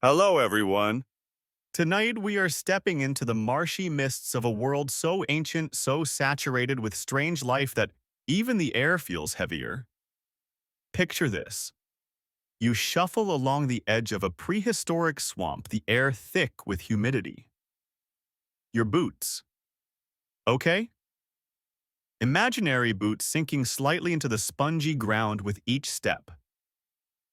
Hello, everyone. Tonight we are stepping into the marshy mists of a world so ancient, so saturated with strange life that even the air feels heavier. Picture this. You shuffle along the edge of a prehistoric swamp, the air thick with humidity. Your boots. Okay? Imaginary boots sinking slightly into the spongy ground with each step.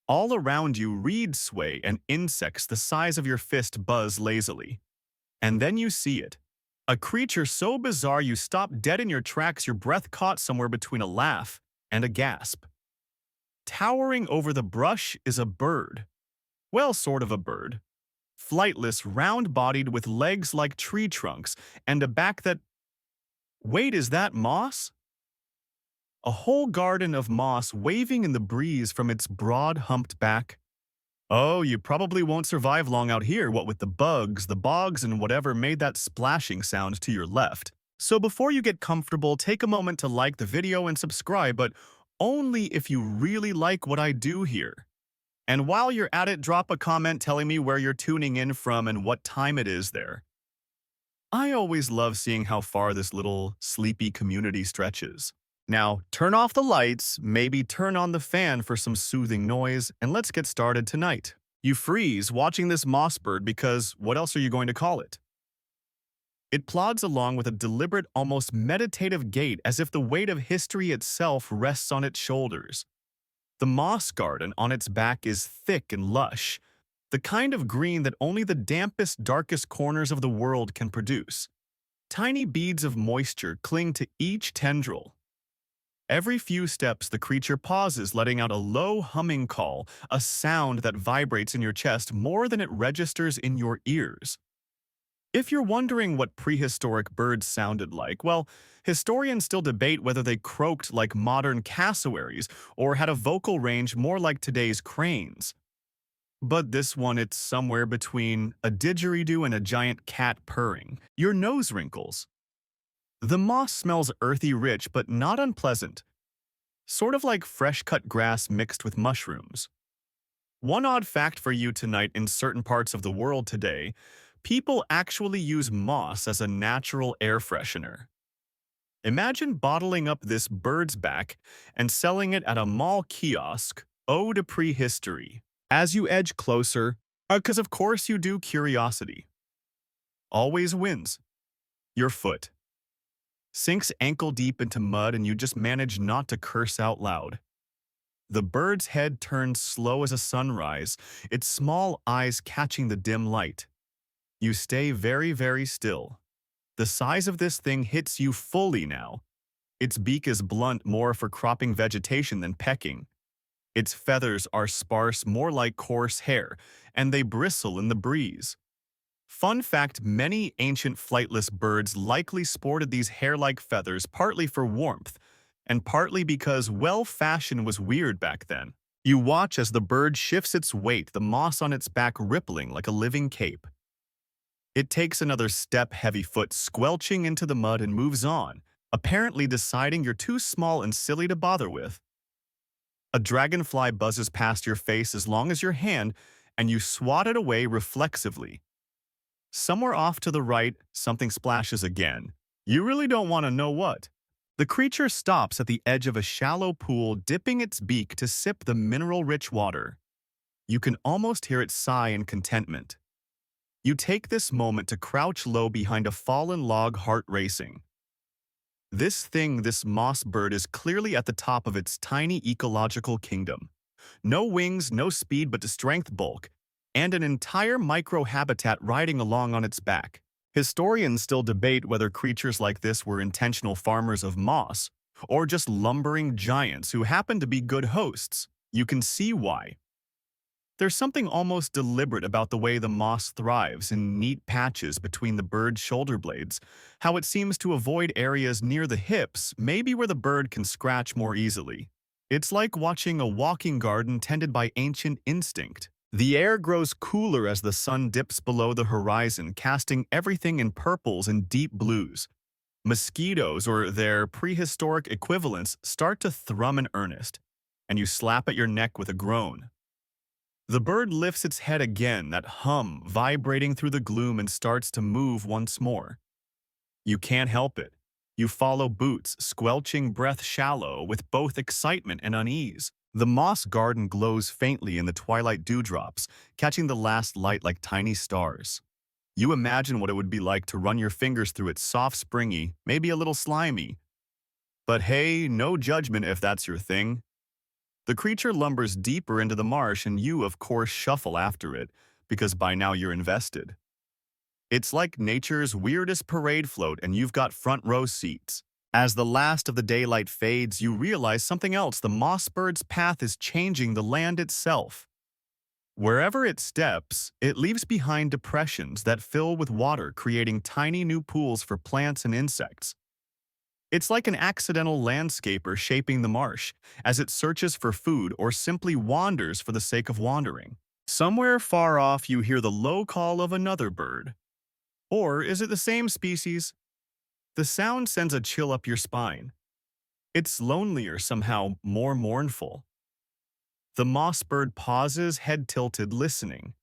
All around you, reeds sway and insects the size of your fist buzz lazily. And then you see it. A creature so bizarre you stop dead in your tracks, your breath caught somewhere between a laugh and a gasp. Towering over the brush is a bird. Well, sort of a bird. Flightless, round-bodied with legs like tree trunks and a back that… Wait, is that moss? A whole garden of moss waving in the breeze from its broad, humped back. Oh, you probably won't survive long out here, what with the bugs, the bogs, and whatever made that splashing sound to your left. So before you get comfortable, take a moment to like the video and subscribe, but only if you really like what I do here. And while you're at it, drop a comment telling me where you're tuning in from and what time it is there. I always love seeing how far this little sleepy community stretches. Now, turn off the lights, maybe turn on the fan for some soothing noise, and let's get started tonight. You freeze watching this moss bird because what else are you going to call it? It plods along with a deliberate, almost meditative gait as if the weight of history itself rests on its shoulders. The moss garden on its back is thick and lush, the kind of green that only the dampest, darkest corners of the world can produce. Tiny beads of moisture cling to each tendril. Every few steps, the creature pauses, letting out a low humming call, a sound that vibrates in your chest more than it registers in your ears. If you're wondering what prehistoric birds sounded like, well, historians still debate whether they croaked like modern cassowaries or had a vocal range more like today's cranes. But this one, it's somewhere between a didgeridoo and a giant cat purring. Your nose wrinkles. The moss smells earthy rich but not unpleasant, sort of like fresh-cut grass mixed with mushrooms. One odd fact for you tonight: in certain parts of the world today, people actually use moss as a natural air freshener. Imagine bottling up this bird's back and selling it at a mall kiosk, ode to prehistory. As you edge closer, because of course you do, curiosity always wins. Your foot sinks ankle-deep into mud and you just manage not to curse out loud. The bird's head turns slow as a sunrise, its small eyes catching the dim light. You stay very, very still. The size of this thing hits you fully now. Its beak is blunt, more for cropping vegetation than pecking. Its feathers are sparse, more like coarse hair, and they bristle in the breeze. Fun fact, many ancient flightless birds likely sported these hair-like feathers partly for warmth, and partly because, well, fashion was weird back then. You watch as the bird shifts its weight, the moss on its back rippling like a living cape. It takes another step, heavy foot squelching into the mud, and moves on, apparently deciding you're too small and silly to bother with. A dragonfly buzzes past your face as long as your hand, and you swat it away reflexively. Somewhere off to the right, something splashes again. You really don't want to know what. The creature stops at the edge of a shallow pool, dipping its beak to sip the mineral-rich water. You can almost hear it sigh in contentment. You take this moment to crouch low behind a fallen log, heart racing. This moss bird is clearly at the top of its tiny ecological kingdom. No wings, no speed, but the strength, bulk, and an entire micro-habitat riding along on its back. Historians still debate whether creatures like this were intentional farmers of moss, or just lumbering giants who happen to be good hosts. You can see why. There's something almost deliberate about the way the moss thrives in neat patches between the bird's shoulder blades, how it seems to avoid areas near the hips, maybe where the bird can scratch more easily. It's like watching a walking garden tended by ancient instinct. The air grows cooler as the sun dips below the horizon, casting everything in purples and deep blues. Mosquitoes, or their prehistoric equivalents, start to thrum in earnest, and you slap at your neck with a groan. The bird lifts its head again, that hum vibrating through the gloom, and starts to move once more. You can't help it. You follow Boots, squelching breath shallow with both excitement and unease. The moss garden glows faintly in the twilight dewdrops, catching the last light like tiny stars. You imagine what it would be like to run your fingers through it, soft, springy, maybe a little slimy. But hey, no judgment if that's your thing. The creature lumbers deeper into the marsh, and you, of course, shuffle after it, because by now you're invested. It's like nature's weirdest parade float, and you've got front row seats. As the last of the daylight fades, you realize something else. The moss bird's path is changing the land itself. Wherever it steps, it leaves behind depressions that fill with water, creating tiny new pools for plants and insects. It's like an accidental landscaper shaping the marsh as it searches for food or simply wanders for the sake of wandering. Somewhere far off, you hear the low call of another bird. Or is it the same species? The sound sends a chill up your spine. It's lonelier, somehow more mournful. The moss bird pauses, head tilted, listening.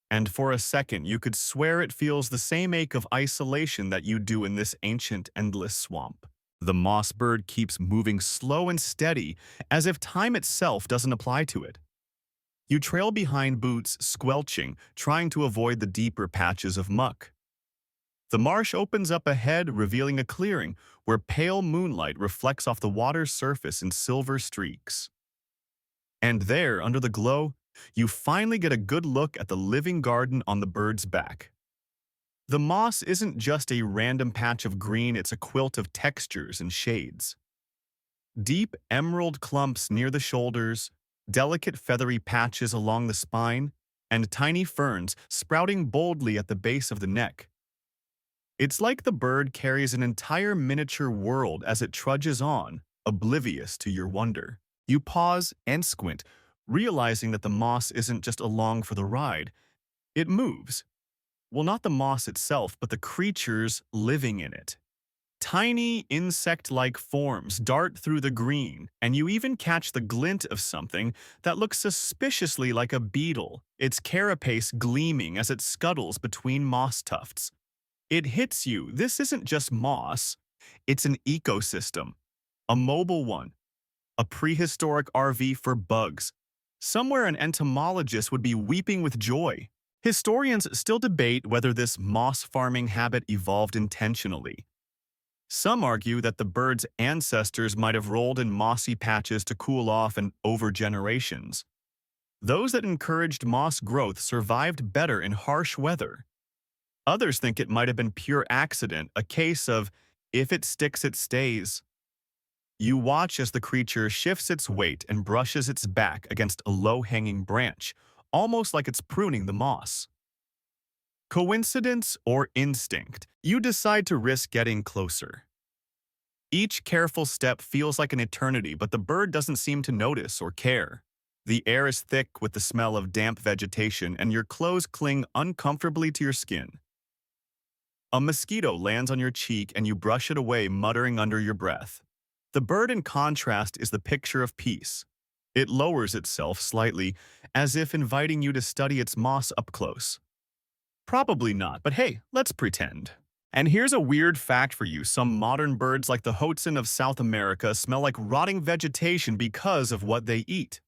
And for a second, you could swear it feels the same ache of isolation that you do in this ancient, endless swamp. The moss bird keeps moving slow and steady, as if time itself doesn't apply to it. You trail behind Boots, squelching, trying to avoid the deeper patches of muck. The marsh opens up ahead, revealing a clearing where pale moonlight reflects off the water's surface in silver streaks. And there, under the glow, you finally get a good look at the living garden on the bird's back. The moss isn't just a random patch of green, it's a quilt of textures and shades. Deep emerald clumps near the shoulders, delicate feathery patches along the spine, and tiny ferns sprouting boldly at the base of the neck. It's like the bird carries an entire miniature world as it trudges on, oblivious to your wonder. You pause and squint, realizing that the moss isn't just along for the ride. It moves. Well, not the moss itself, but the creatures living in it. Tiny insect-like forms dart through the green, and you even catch the glint of something that looks suspiciously like a beetle, its carapace gleaming as it scuttles between moss tufts. It hits you. This isn't just moss. It's an ecosystem. A mobile one. A prehistoric RV for bugs. Somewhere an entomologist would be weeping with joy. Historians still debate whether this moss farming habit evolved intentionally. Some argue that the bird's ancestors might have rolled in mossy patches to cool off and over generations. Those that encouraged moss growth survived better in harsh weather. Others think it might have been pure accident, a case of if it sticks, it stays. You watch as the creature shifts its weight and brushes its back against a low-hanging branch, almost like it's pruning the moss. Coincidence or instinct? You decide to risk getting closer. Each careful step feels like an eternity, but the bird doesn't seem to notice or care. The air is thick with the smell of damp vegetation, and your clothes cling uncomfortably to your skin. A mosquito lands on your cheek and you brush it away, muttering under your breath. The bird, in contrast, is the picture of peace. It lowers itself slightly, as if inviting you to study its moss up close. Probably not, but hey, let's pretend. And here's a weird fact for you. Some modern birds, like the hoatzin of South America, smell like rotting vegetation because of what they eat.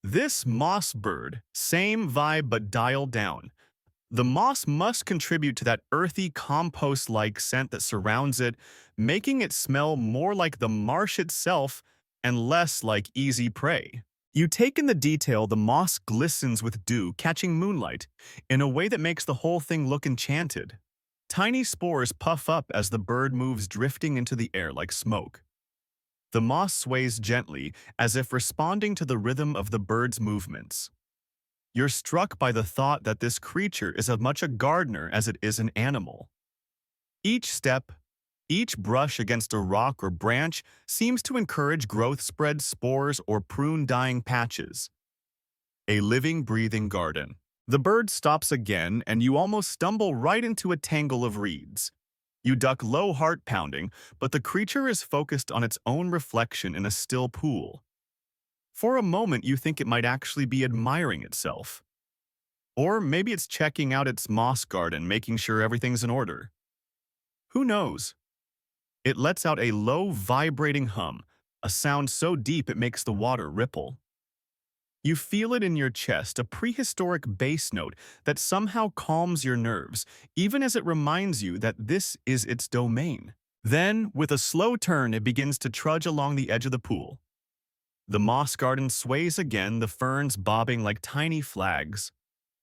This moss bird, same vibe but dialed down. The moss must contribute to that earthy, compost-like scent that surrounds it, making it smell more like the marsh itself and less like easy prey. You take in the detail. The moss glistens with dew, catching moonlight, in a way that makes the whole thing look enchanted. Tiny spores puff up as the bird moves, drifting into the air like smoke. The moss sways gently, as if responding to the rhythm of the bird's movements. You're struck by the thought that this creature is as much a gardener as it is an animal. Each step, each brush against a rock or branch seems to encourage growth, spread spores, or prune dying patches. A living, breathing garden. The bird stops again, and you almost stumble right into a tangle of reeds. You duck low, heart pounding, but the creature is focused on its own reflection in a still pool. For a moment, you think it might actually be admiring itself. Or maybe it's checking out its moss garden, making sure everything's in order. Who knows? It lets out a low, vibrating hum, a sound so deep it makes the water ripple. You feel it in your chest, a prehistoric bass note that somehow calms your nerves, even as it reminds you that this is its domain. Then, with a slow turn, it begins to trudge along the edge of the pool. The moss garden sways again, the ferns bobbing like tiny flags.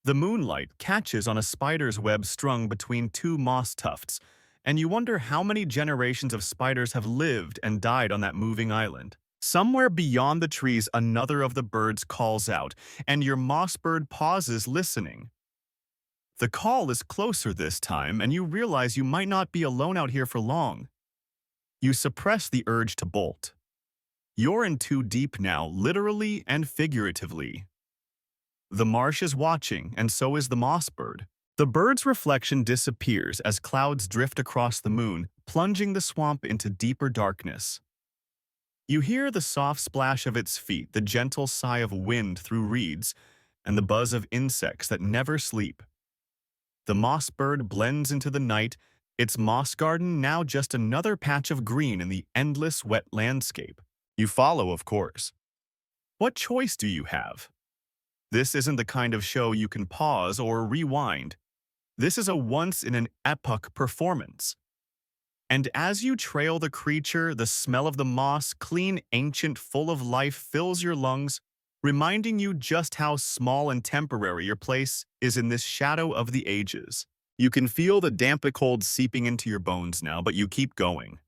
The moonlight catches on a spider's web strung between two moss tufts, and you wonder how many generations of spiders have lived and died on that moving island. Somewhere beyond the trees, another of the birds calls out, and your moss bird pauses listening. The call is closer this time, and you realize you might not be alone out here for long. You suppress the urge to bolt. You're in too deep now, literally and figuratively. The marsh is watching, and so is the moss bird. The bird's reflection disappears as clouds drift across the moon, plunging the swamp into deeper darkness. You hear the soft splash of its feet, the gentle sigh of wind through reeds, and the buzz of insects that never sleep. The moss bird blends into the night, its moss garden now just another patch of green in the endless wet landscape. You follow, of course. What choice do you have? This isn't the kind of show you can pause or rewind. This is a once-in-an-epoch performance. And as you trail the creature, the smell of the moss, clean, ancient, full of life, fills your lungs, reminding you just how small and temporary your place is in this shadow of the ages. You can feel the damp cold seeping into your bones now, but you keep going.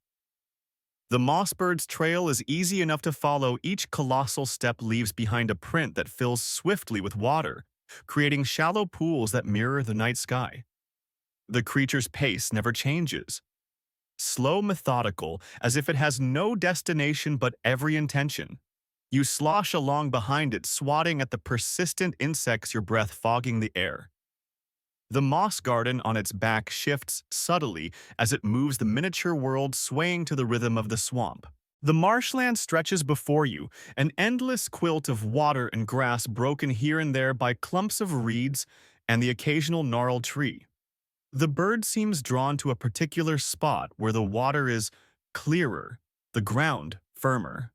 The moss bird's trail is easy enough to follow. Each colossal step leaves behind a print that fills swiftly with water, creating shallow pools that mirror the night sky. The creature's pace never changes. Slow, methodical, as if it has no destination but every intention. You slosh along behind it, swatting at the persistent insects, your breath fogging the air. The moss garden on its back shifts subtly as it moves, the miniature world swaying to the rhythm of the swamp. The marshland stretches before you, an endless quilt of water and grass broken here and there by clumps of reeds and the occasional gnarled tree. The bird seems drawn to a particular spot where the water is clearer, the ground firmer.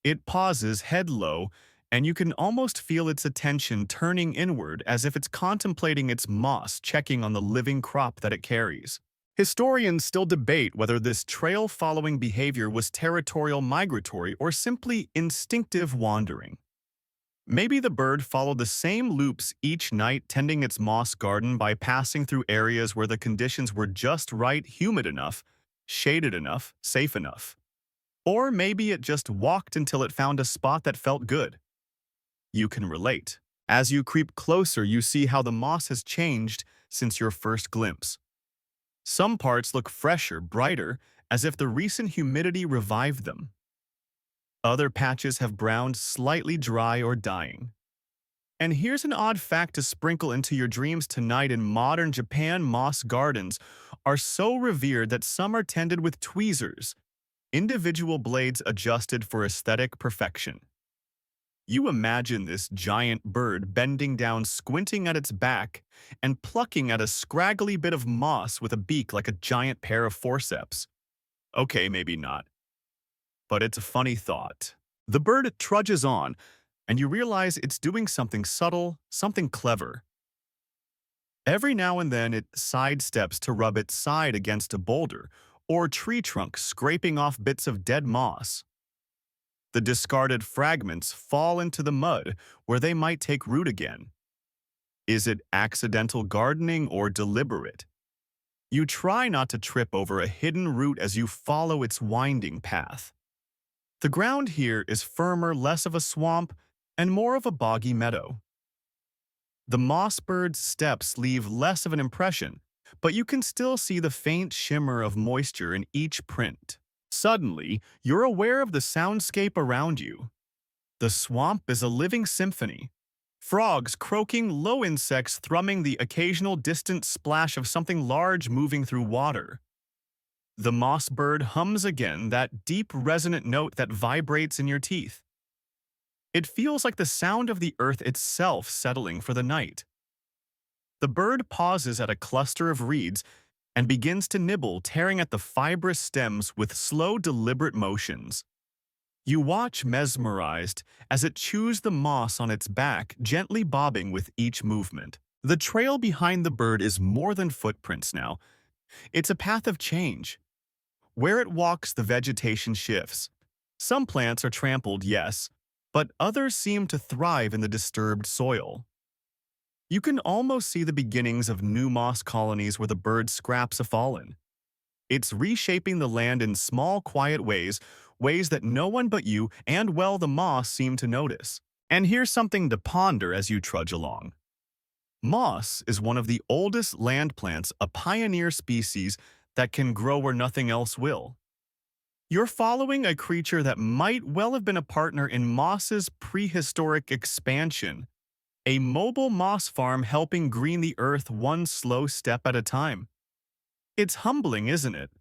It pauses, head low, and you can almost feel its attention turning inward as if it's contemplating its moss, checking on the living crop that it carries. Historians still debate whether this trail-following behavior was territorial, migratory, or simply instinctive wandering. Maybe the bird followed the same loops each night, tending its moss garden by passing through areas where the conditions were just right, humid enough, shaded enough, safe enough. Or maybe it just walked until it found a spot that felt good. You can relate. As you creep closer, you see how the moss has changed since your first glimpse. Some parts look fresher, brighter, as if the recent humidity revived them. Other patches have browned, slightly dry or dying. And here's an odd fact to sprinkle into your dreams tonight: in modern Japan, moss gardens are so revered that some are tended with tweezers, individual blades adjusted for aesthetic perfection. You imagine this giant bird bending down, squinting at its back, and plucking at a scraggly bit of moss with a beak like a giant pair of forceps. Okay, maybe not. But it's a funny thought. The bird trudges on, and you realize it's doing something subtle, something clever. Every now and then it sidesteps to rub its side against a boulder or tree trunk, scraping off bits of dead moss. The discarded fragments fall into the mud where they might take root again. Is it accidental gardening or deliberate? You try not to trip over a hidden root as you follow its winding path. The ground here is firmer, less of a swamp, and more of a boggy meadow. The moss bird's steps leave less of an impression, but you can still see the faint shimmer of moisture in each print. Suddenly, you're aware of the soundscape around you. The swamp is a living symphony. Frogs croaking, low insects thrumming, the occasional distant splash of something large moving through water. The moss bird hums again, that deep, resonant note that vibrates in your teeth. It feels like the sound of the earth itself settling for the night. The bird pauses at a cluster of reeds and begins to nibble, tearing at the fibrous stems with slow, deliberate motions. You watch mesmerized as it chews the moss on its back, gently bobbing with each movement. The trail behind the bird is more than footprints now. It's a path of change. Where it walks, the vegetation shifts. Some plants are trampled, yes, but others seem to thrive in the disturbed soil. You can almost see the beginnings of new moss colonies where the bird scraps have fallen. It's reshaping the land in small, quiet ways, ways that no one but you and, well, the moss seem to notice. And here's something to ponder as you trudge along. Moss is one of the oldest land plants, a pioneer species that can grow where nothing else will. You're following a creature that might well have been a partner in moss's prehistoric expansion, a mobile moss farm helping green the earth one slow step at a time. It's humbling, isn't it?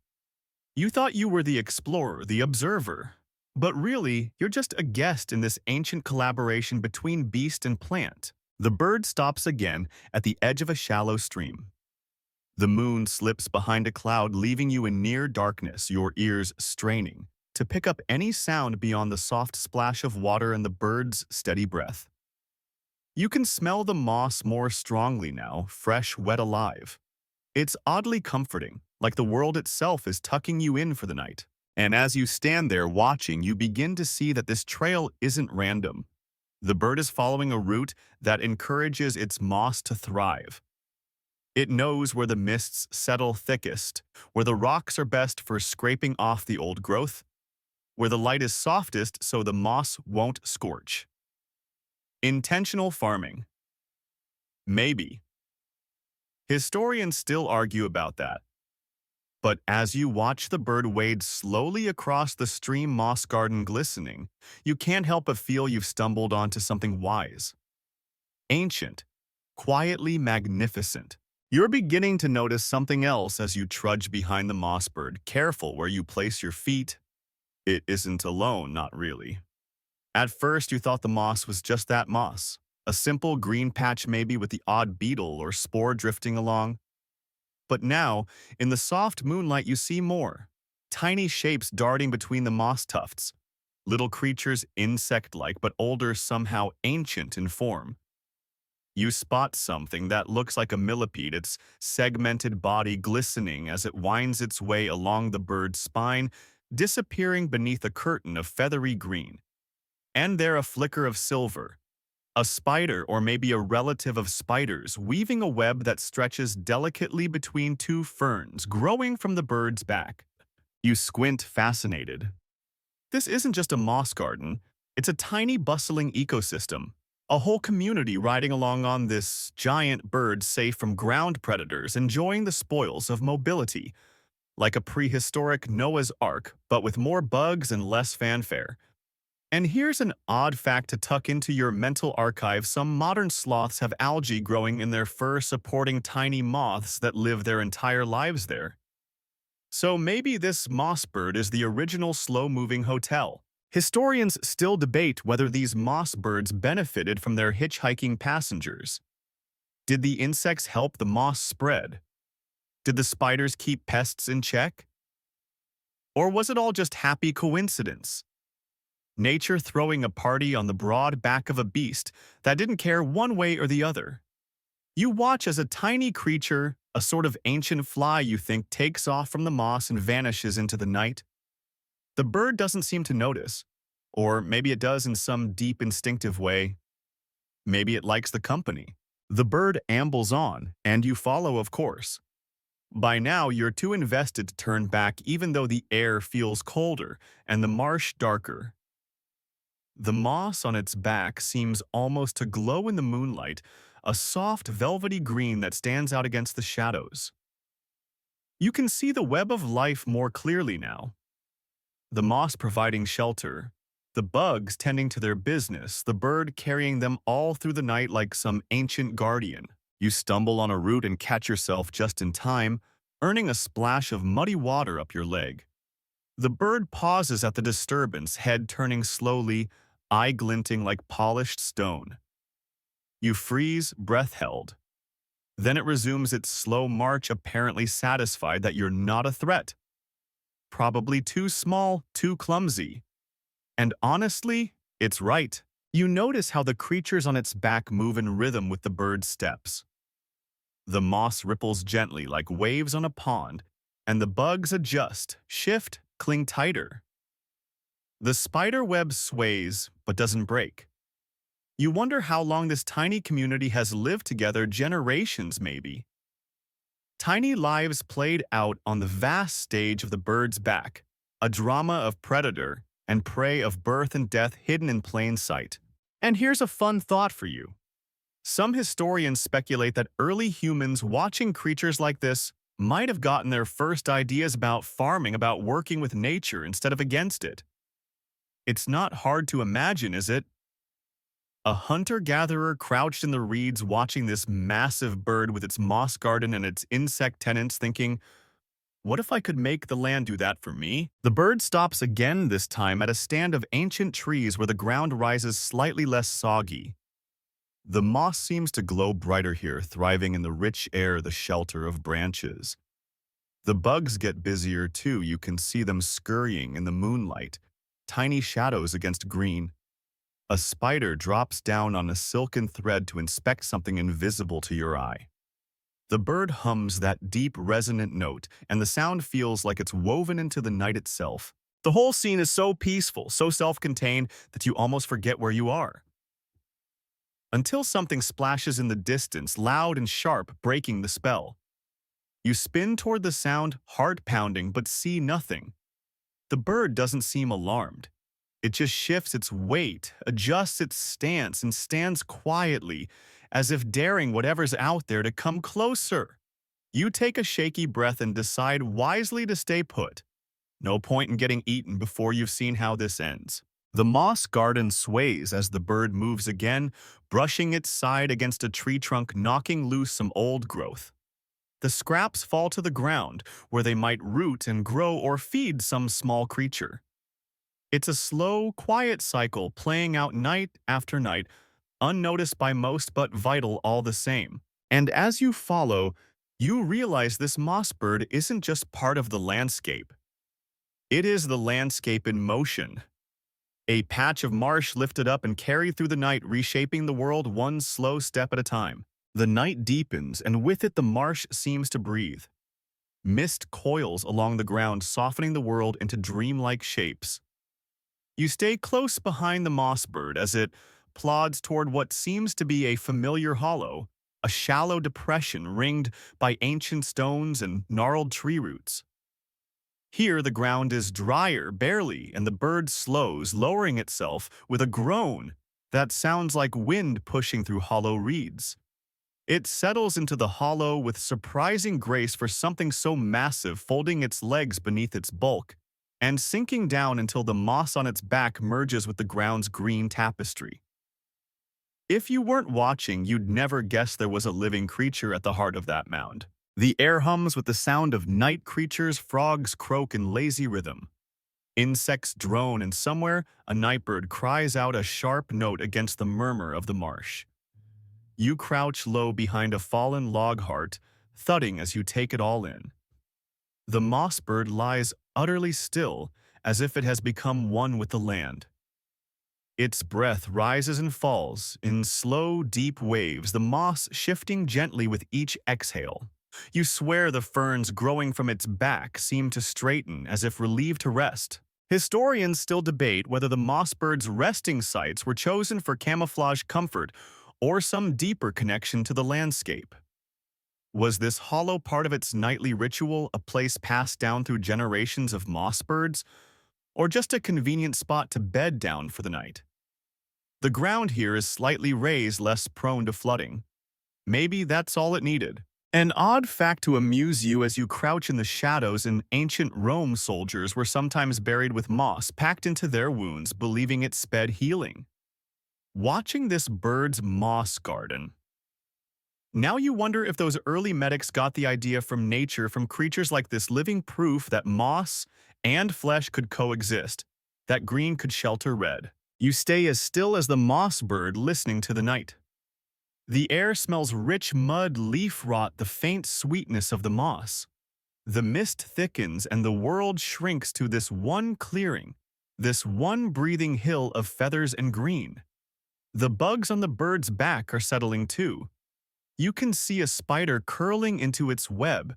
You thought you were the explorer, the observer, but really, you're just a guest in this ancient collaboration between beast and plant. The bird stops again at the edge of a shallow stream. The moon slips behind a cloud, leaving you in near darkness, your ears straining to pick up any sound beyond the soft splash of water and the bird's steady breath. You can smell the moss more strongly now, fresh, wet, alive. It's oddly comforting, like the world itself is tucking you in for the night. And as you stand there watching, you begin to see that this trail isn't random. The bird is following a route that encourages its moss to thrive. It knows where the mists settle thickest, where the rocks are best for scraping off the old growth, where the light is softest so the moss won't scorch. Intentional farming. Maybe. Historians still argue about that. But as you watch the bird wade slowly across the stream, moss garden glistening, you can't help but feel you've stumbled onto something wise. Ancient, quietly magnificent. You're beginning to notice something else as you trudge behind the moss bird, careful where you place your feet. It isn't alone, not really. At first, you thought the moss was just that moss, a simple green patch maybe with the odd beetle or spore drifting along. But now, in the soft moonlight, you see more. Tiny shapes darting between the moss tufts. Little creatures, insect-like but older, somehow ancient in form. You spot something that looks like a millipede, its segmented body glistening as it winds its way along the bird's spine, disappearing beneath a curtain of feathery green. And there a flicker of silver. A spider, or maybe a relative of spiders, weaving a web that stretches delicately between two ferns growing from the bird's back. You squint, fascinated. This isn't just a moss garden, it's a tiny bustling ecosystem. A whole community riding along on this giant bird, safe from ground predators, enjoying the spoils of mobility, like a prehistoric Noah's Ark, but with more bugs and less fanfare. And here's an odd fact to tuck into your mental archive: some modern sloths have algae growing in their fur, supporting tiny moths that live their entire lives there. So maybe this moss bird is the original slow-moving hotel. Historians still debate whether these moss birds benefited from their hitchhiking passengers. Did the insects help the moss spread? Did the spiders keep pests in check? Or was it all just happy coincidence? Nature throwing a party on the broad back of a beast that didn't care one way or the other. You watch as a tiny creature, a sort of ancient fly you think, takes off from the moss and vanishes into the night. The bird doesn't seem to notice, or maybe it does in some deep instinctive way. Maybe it likes the company. The bird ambles on, and you follow, of course. By now, you're too invested to turn back, even though the air feels colder and the marsh darker. The moss on its back seems almost to glow in the moonlight, a soft, velvety green that stands out against the shadows. You can see the web of life more clearly now. The moss providing shelter, the bugs tending to their business, the bird carrying them all through the night like some ancient guardian. You stumble on a root and catch yourself just in time, earning a splash of muddy water up your leg. The bird pauses at the disturbance, head turning slowly, eye glinting like polished stone. You freeze, breath held. Then it resumes its slow march, apparently satisfied that you're not a threat. Probably too small, too clumsy. And honestly, it's right. You notice how the creatures on its back move in rhythm with the bird's steps. The moss ripples gently like waves on a pond, and the bugs adjust, shift, cling tighter. The spider web sways, but doesn't break. You wonder how long this tiny community has lived together, generations maybe. Tiny lives played out on the vast stage of the bird's back, a drama of predator and prey, of birth and death hidden in plain sight. And here's a fun thought for you. Some historians speculate that early humans watching creatures like this might have gotten their first ideas about farming, about working with nature instead of against it. It's not hard to imagine, is it? A hunter-gatherer crouched in the reeds watching this massive bird with its moss garden and its insect tenants, thinking, what if I could make the land do that for me? The bird stops again, this time at a stand of ancient trees where the ground rises slightly less soggy. The moss seems to glow brighter here, thriving in the rich air, the shelter of branches. The bugs get busier too. You can see them scurrying in the moonlight, tiny shadows against green. A spider drops down on a silken thread to inspect something invisible to your eye. The bird hums that deep, resonant note, and the sound feels like it's woven into the night itself. The whole scene is so peaceful, so self-contained, that you almost forget where you are. Until something splashes in the distance, loud and sharp, breaking the spell. You spin toward the sound, heart pounding, but see nothing. The bird doesn't seem alarmed. It just shifts its weight, adjusts its stance, and stands quietly, as if daring whatever's out there to come closer. You take a shaky breath and decide wisely to stay put. No point in getting eaten before you've seen how this ends. The moss garden sways as the bird moves again, brushing its side against a tree trunk, knocking loose some old growth. The scraps fall to the ground, where they might root and grow or feed some small creature. It's a slow, quiet cycle playing out night after night, unnoticed by most but vital all the same. And as you follow, you realize this moss bird isn't just part of the landscape. It is the landscape in motion. A patch of marsh lifted up and carried through the night, reshaping the world one slow step at a time. The night deepens, and with it the marsh seems to breathe. Mist coils along the ground, softening the world into dreamlike shapes. You stay close behind the moss bird as it plods toward what seems to be a familiar hollow, a shallow depression ringed by ancient stones and gnarled tree roots. Here the ground is drier, barely, and the bird slows, lowering itself with a groan that sounds like wind pushing through hollow reeds. It settles into the hollow with surprising grace for something so massive, folding its legs beneath its bulk and sinking down until the moss on its back merges with the ground's green tapestry. If you weren't watching, you'd never guess there was a living creature at the heart of that mound. The air hums with the sound of night creatures, frogs croak in lazy rhythm. Insects drone, and somewhere a nightbird cries out a sharp note against the murmur of the marsh. You crouch low behind a fallen log heart, thudding as you take it all in. The moss bird lies utterly still, as if it has become one with the land. Its breath rises and falls in slow, deep waves, the moss shifting gently with each exhale. You swear the ferns growing from its back seem to straighten, as if relieved to rest. Historians still debate whether the moss bird's resting sites were chosen for camouflage comfort or some deeper connection to the landscape. Was this hollow part of its nightly ritual, a place passed down through generations of moss birds, or just a convenient spot to bed down for the night? The ground here is slightly raised, less prone to flooding. Maybe that's all it needed. An odd fact to amuse you as you crouch in the shadows: in ancient Rome, soldiers were sometimes buried with moss packed into their wounds, believing it sped healing. Watching this bird's moss garden, now you wonder if those early medics got the idea from nature, from creatures like this, living proof that moss and flesh could coexist, that green could shelter red. You stay as still as the moss bird listening to the night. The air smells rich mud, leaf rot, the faint sweetness of the moss. The mist thickens and the world shrinks to this one clearing, this one breathing hill of feathers and green. The bugs on the bird's back are settling too. You can see a spider curling into its web,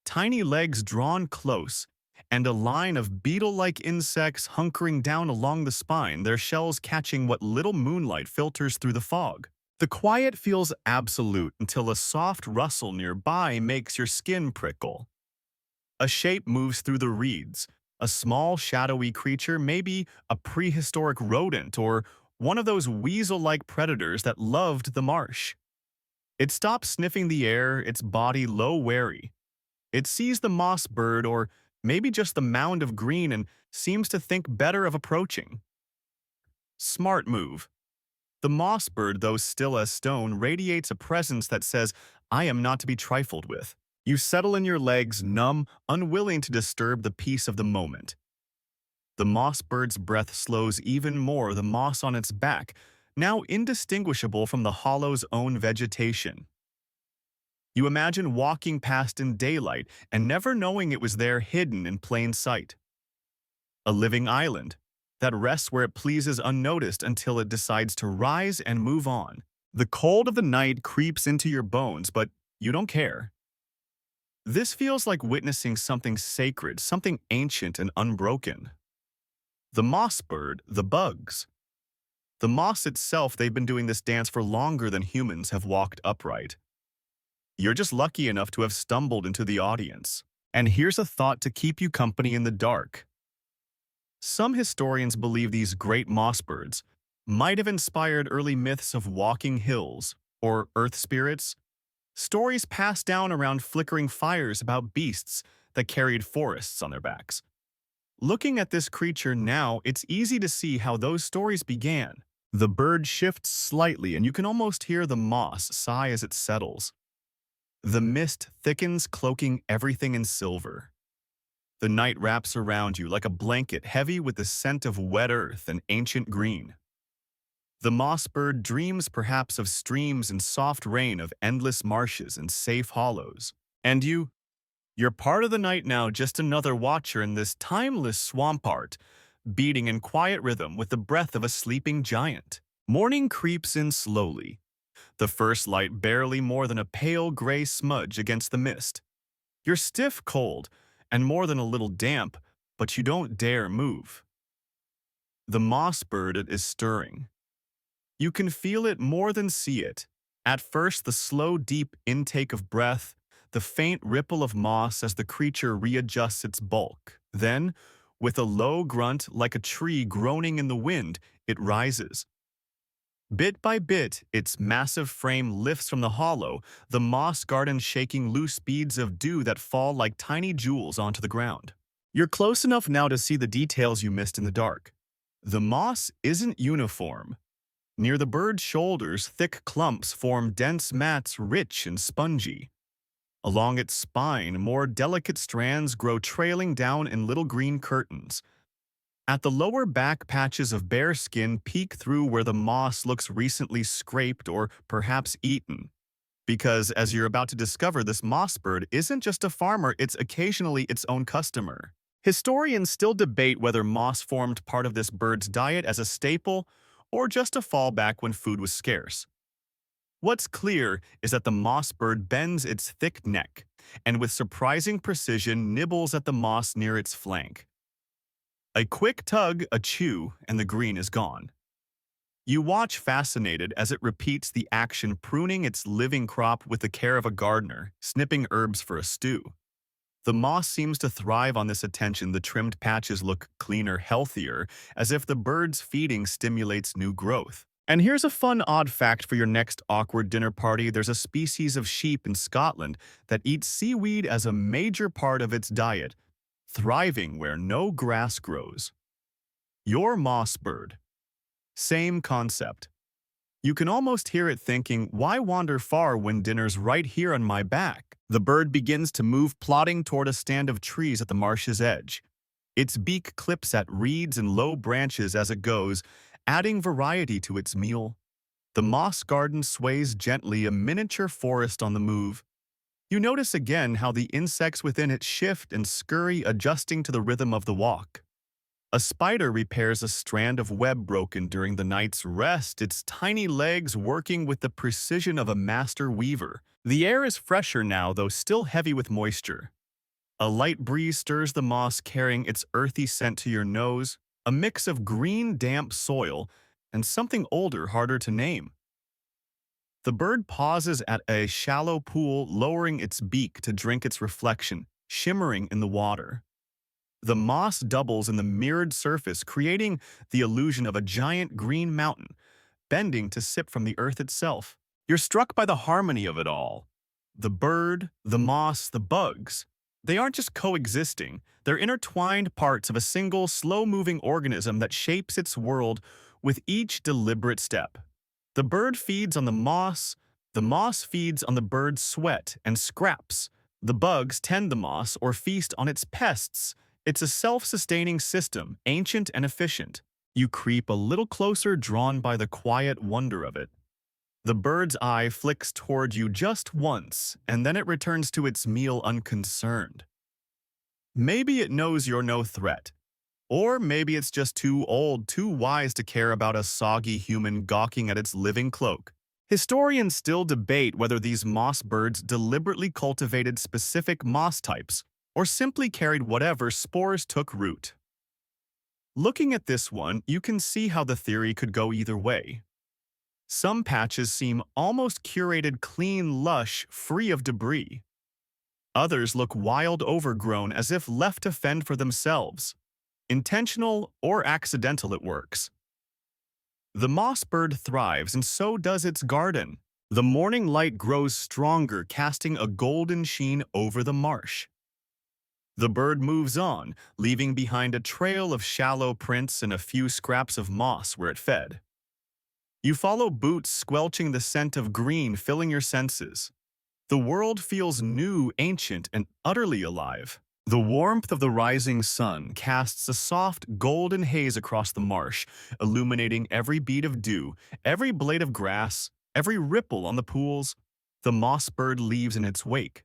tiny legs drawn close, and a line of beetle-like insects hunkering down along the spine, their shells catching what little moonlight filters through the fog. The quiet feels absolute until a soft rustle nearby makes your skin prickle. A shape moves through the reeds, a small shadowy creature, maybe a prehistoric rodent or one of those weasel-like predators that loved the marsh. It stops sniffing the air, its body low wary. It sees the moss bird or maybe just the mound of green and seems to think better of approaching. Smart move. The moss bird, though still as stone, radiates a presence that says, "I am not to be trifled with." You settle in your legs, numb, unwilling to disturb the peace of the moment. The moss bird's breath slows even more, the moss on its back, now indistinguishable from the hollow's own vegetation. You imagine walking past in daylight and never knowing it was there hidden in plain sight. A living island that rests where it pleases unnoticed until it decides to rise and move on. The cold of the night creeps into your bones, but you don't care. This feels like witnessing something sacred, something ancient and unbroken. The moss bird, the bugs. The moss itself, they've been doing this dance for longer than humans have walked upright. You're just lucky enough to have stumbled into the audience. And here's a thought to keep you company in the dark. Some historians believe these great moss birds might have inspired early myths of walking hills or earth spirits, stories passed down around flickering fires about beasts that carried forests on their backs. Looking at this creature now, it's easy to see how those stories began. The bird shifts slightly, and you can almost hear the moss sigh as it settles. The mist thickens, cloaking everything in silver. The night wraps around you like a blanket, heavy with the scent of wet earth and ancient green. The moss bird dreams perhaps of streams and soft rain, of endless marshes and safe hollows. And you're part of the night now, just another watcher in this timeless swamp art, beating in quiet rhythm with the breath of a sleeping giant. Morning creeps in slowly, the first light barely more than a pale gray smudge against the mist. You're stiff cold and more than a little damp, but you don't dare move. The moss bird is stirring. You can feel it more than see it. At first, the slow, deep intake of breath, the faint ripple of moss as the creature readjusts its bulk. Then, with a low grunt like a tree groaning in the wind, it rises. Bit by bit, its massive frame lifts from the hollow, the moss garden shaking loose beads of dew that fall like tiny jewels onto the ground. You're close enough now to see the details you missed in the dark. The moss isn't uniform. Near the bird's shoulders, thick clumps form dense mats, rich and spongy. Along its spine, more delicate strands grow trailing down in little green curtains. At the lower back, patches of bare skin peek through where the moss looks recently scraped or perhaps eaten. Because, as you're about to discover, this moss bird isn't just a farmer, it's occasionally its own customer. Historians still debate whether moss formed part of this bird's diet as a staple or just a fallback when food was scarce. What's clear is that the moss bird bends its thick neck and with surprising precision nibbles at the moss near its flank. A quick tug, a chew, and the green is gone. You watch fascinated as it repeats the action, pruning its living crop with the care of a gardener, snipping herbs for a stew. The moss seems to thrive on this attention. The trimmed patches look cleaner, healthier, as if the bird's feeding stimulates new growth. And here's a fun odd fact for your next awkward dinner party. There's a species of sheep in Scotland that eats seaweed as a major part of its diet, thriving where no grass grows. Your moss bird. Same concept. You can almost hear it thinking, why wander far when dinner's right here on my back? The bird begins to move, plodding toward a stand of trees at the marsh's edge. Its beak clips at reeds and low branches as it goes, adding variety to its meal. The moss garden sways gently, a miniature forest on the move. You notice again how the insects within it shift and scurry, adjusting to the rhythm of the walk. A spider repairs a strand of web broken during the night's rest, its tiny legs working with the precision of a master weaver. The air is fresher now, though still heavy with moisture. A light breeze stirs the moss, carrying its earthy scent to your nose, a mix of green, damp soil and something older, harder to name. The bird pauses at a shallow pool, lowering its beak to drink its reflection, shimmering in the water. The moss doubles in the mirrored surface, creating the illusion of a giant green mountain, bending to sip from the earth itself. You're struck by the harmony of it all. The bird, the moss, the bugs. They aren't just coexisting, they're intertwined parts of a single, slow-moving organism that shapes its world with each deliberate step. The bird feeds on the moss feeds on the bird's sweat and scraps. The bugs tend the moss or feast on its pests. It's a self-sustaining system, ancient and efficient. You creep a little closer, drawn by the quiet wonder of it. The bird's eye flicks toward you just once, and then it returns to its meal unconcerned. Maybe it knows you're no threat. Or maybe it's just too old, too wise to care about a soggy human gawking at its living cloak. Historians still debate whether these moss birds deliberately cultivated specific moss types or simply carried whatever spores took root. Looking at this one, you can see how the theory could go either way. Some patches seem almost curated, clean, lush, free of debris. Others look wild, overgrown, as if left to fend for themselves. Intentional or accidental, it works. The moss bird thrives, and so does its garden. The morning light grows stronger, casting a golden sheen over the marsh. The bird moves on, leaving behind a trail of shallow prints and a few scraps of moss where it fed. You follow boots, squelching the scent of green, filling your senses. The world feels new, ancient, and utterly alive. The warmth of the rising sun casts a soft, golden haze across the marsh, illuminating every bead of dew, every blade of grass, every ripple on the pools. The moss bird leaves in its wake.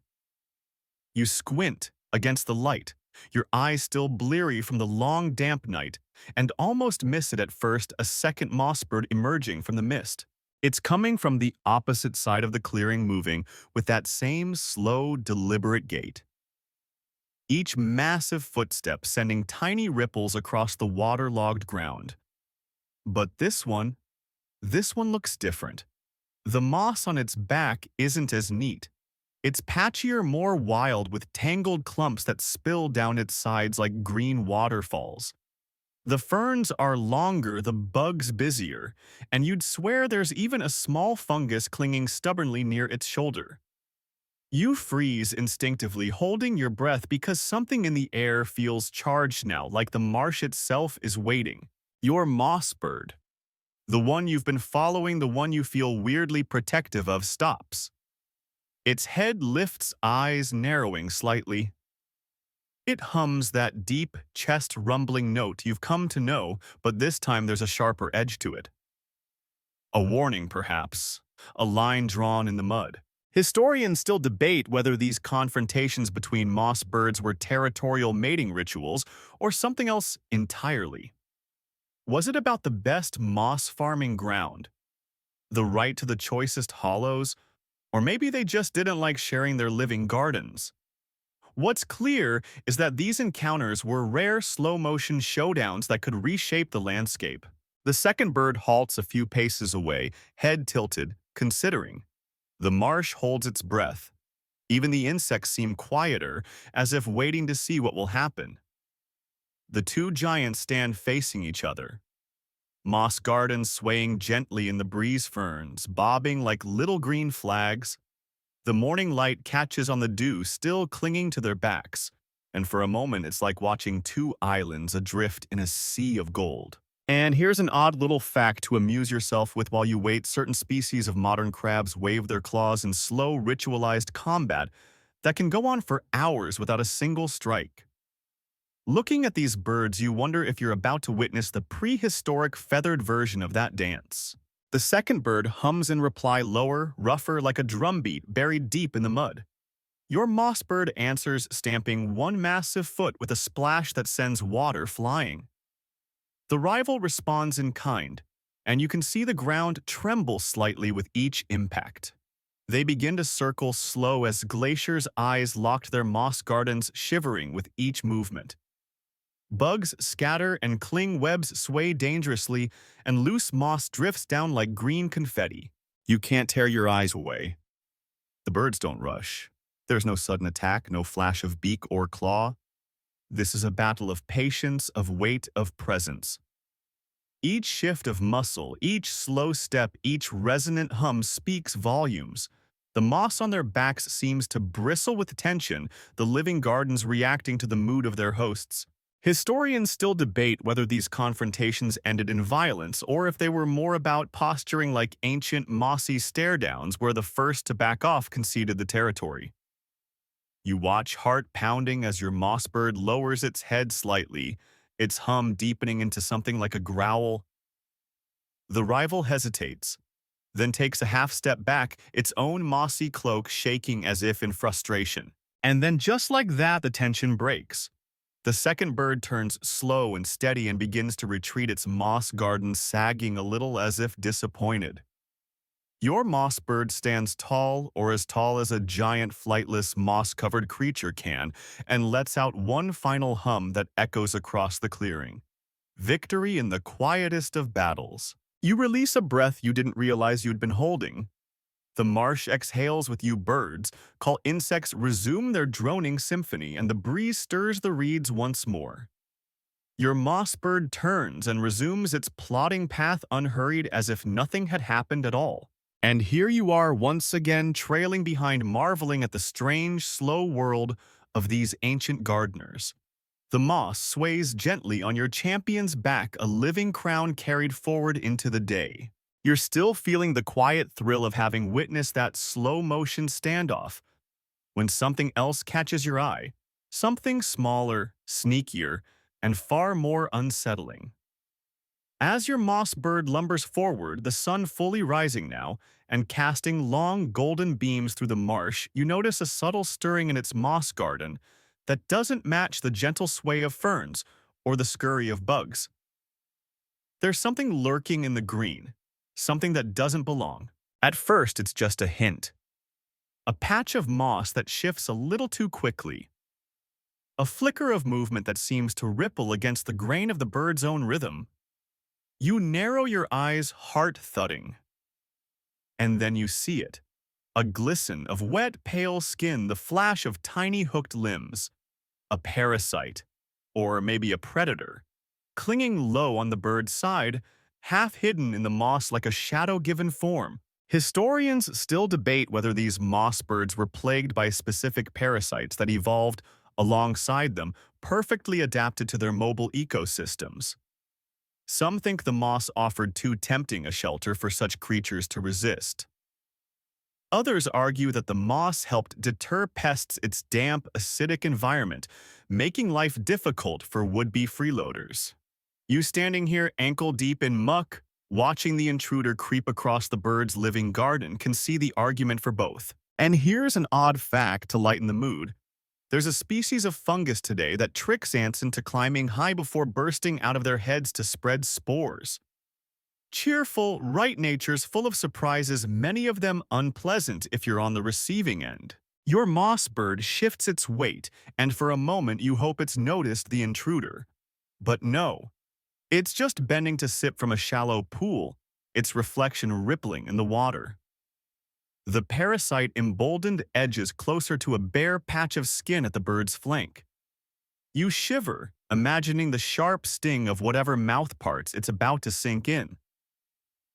You squint against the light, your eyes still bleary from the long, damp night, and almost miss it at first, a second moss bird emerging from the mist. It's coming from the opposite side of the clearing, moving with that same slow, deliberate gait. Each massive footstep sending tiny ripples across the waterlogged ground. But this one looks different. The moss on its back isn't as neat. It's patchier, more wild, with tangled clumps that spill down its sides like green waterfalls. The ferns are longer, the bugs busier, and you'd swear there's even a small fungus clinging stubbornly near its shoulder. You freeze instinctively, holding your breath because something in the air feels charged now, like the marsh itself is waiting. Your moss bird, the one you've been following, the one you feel weirdly protective of, stops. Its head lifts, eyes narrowing slightly. It hums that deep, chest-rumbling note you've come to know, but this time there's a sharper edge to it. A warning, perhaps, a line drawn in the mud. Historians still debate whether these confrontations between moss birds were territorial mating rituals or something else entirely. Was it about the best moss farming ground, the right to the choicest hollows, or maybe they just didn't like sharing their living gardens? What's clear is that these encounters were rare, slow-motion showdowns that could reshape the landscape. The second bird halts a few paces away, head tilted, considering. The marsh holds its breath. Even the insects seem quieter, as if waiting to see what will happen. The two giants stand facing each other. Moss gardens swaying gently in the breeze, ferns bobbing like little green flags. The morning light catches on the dew still clinging to their backs, and for a moment it's like watching two islands adrift in a sea of gold. And here's an odd little fact to amuse yourself with while you wait. Certain species of modern crabs wave their claws in slow, ritualized combat that can go on for hours without a single strike. Looking at these birds, you wonder if you're about to witness the prehistoric feathered version of that dance. The second bird hums in reply, lower, rougher, like a drumbeat buried deep in the mud. Your moss bird answers, stamping one massive foot with a splash that sends water flying. The rival responds in kind, and you can see the ground tremble slightly with each impact. They begin to circle slow as Glacier's eyes locked their moss gardens, shivering with each movement. Bugs scatter and cling webs sway dangerously, and loose moss drifts down like green confetti. You can't tear your eyes away. The birds don't rush. There's no sudden attack, no flash of beak or claw. This is a battle of patience, of weight, of presence. Each shift of muscle, each slow step, each resonant hum speaks volumes. The moss on their backs seems to bristle with tension, the living gardens reacting to the mood of their hosts. Historians still debate whether these confrontations ended in violence or if they were more about posturing like ancient mossy stare-downs where the first to back off conceded the territory. You watch, heart pounding, as your moss bird lowers its head slightly, its hum deepening into something like a growl. The rival hesitates, then takes a half step back, its own mossy cloak shaking as if in frustration. And then just like that, the tension breaks. The second bird turns slow and steady and begins to retreat, its moss garden sagging a little as if disappointed. Your moss bird stands tall, or as tall as a giant flightless moss-covered creature can, and lets out one final hum that echoes across the clearing. Victory in the quietest of battles. You release a breath you didn't realize you'd been holding. The marsh exhales with you birds, call insects resume their droning symphony, and the breeze stirs the reeds once more. Your moss bird turns and resumes its plodding path unhurried as if nothing had happened at all. And here you are once again trailing behind, marveling at the strange, slow world of these ancient gardeners. The moss sways gently on your champion's back, a living crown carried forward into the day. You're still feeling the quiet thrill of having witnessed that slow-motion standoff when something else catches your eye, something smaller, sneakier, and far more unsettling. As your moss bird lumbers forward, the sun fully rising now, and casting long golden beams through the marsh, you notice a subtle stirring in its moss garden that doesn't match the gentle sway of ferns or the scurry of bugs. There's something lurking in the green, something that doesn't belong. At first, it's just a hint. A patch of moss that shifts a little too quickly. A flicker of movement that seems to ripple against the grain of the bird's own rhythm. You narrow your eyes, heart thudding. And then you see it. A glisten of wet, pale skin, the flash of tiny hooked limbs. A parasite, or maybe a predator, clinging low on the bird's side, half hidden in the moss like a shadow-given form. Historians still debate whether these moss birds were plagued by specific parasites that evolved alongside them, perfectly adapted to their mobile ecosystems. Some think the moss offered too tempting a shelter for such creatures to resist. Others argue that the moss helped deter pests, its damp, acidic environment, making life difficult for would-be freeloaders. You standing here ankle-deep in muck, watching the intruder creep across the bird's living garden, can see the argument for both. And here's an odd fact to lighten the mood. There's a species of fungus today that tricks ants into climbing high before bursting out of their heads to spread spores. Cheerful, right natures full of surprises, many of them unpleasant if you're on the receiving end. Your moss bird shifts its weight, and for a moment you hope it's noticed the intruder. But no, it's just bending to sip from a shallow pool, its reflection rippling in the water. The parasite emboldened edges closer to a bare patch of skin at the bird's flank. You shiver, imagining the sharp sting of whatever mouth parts it's about to sink in.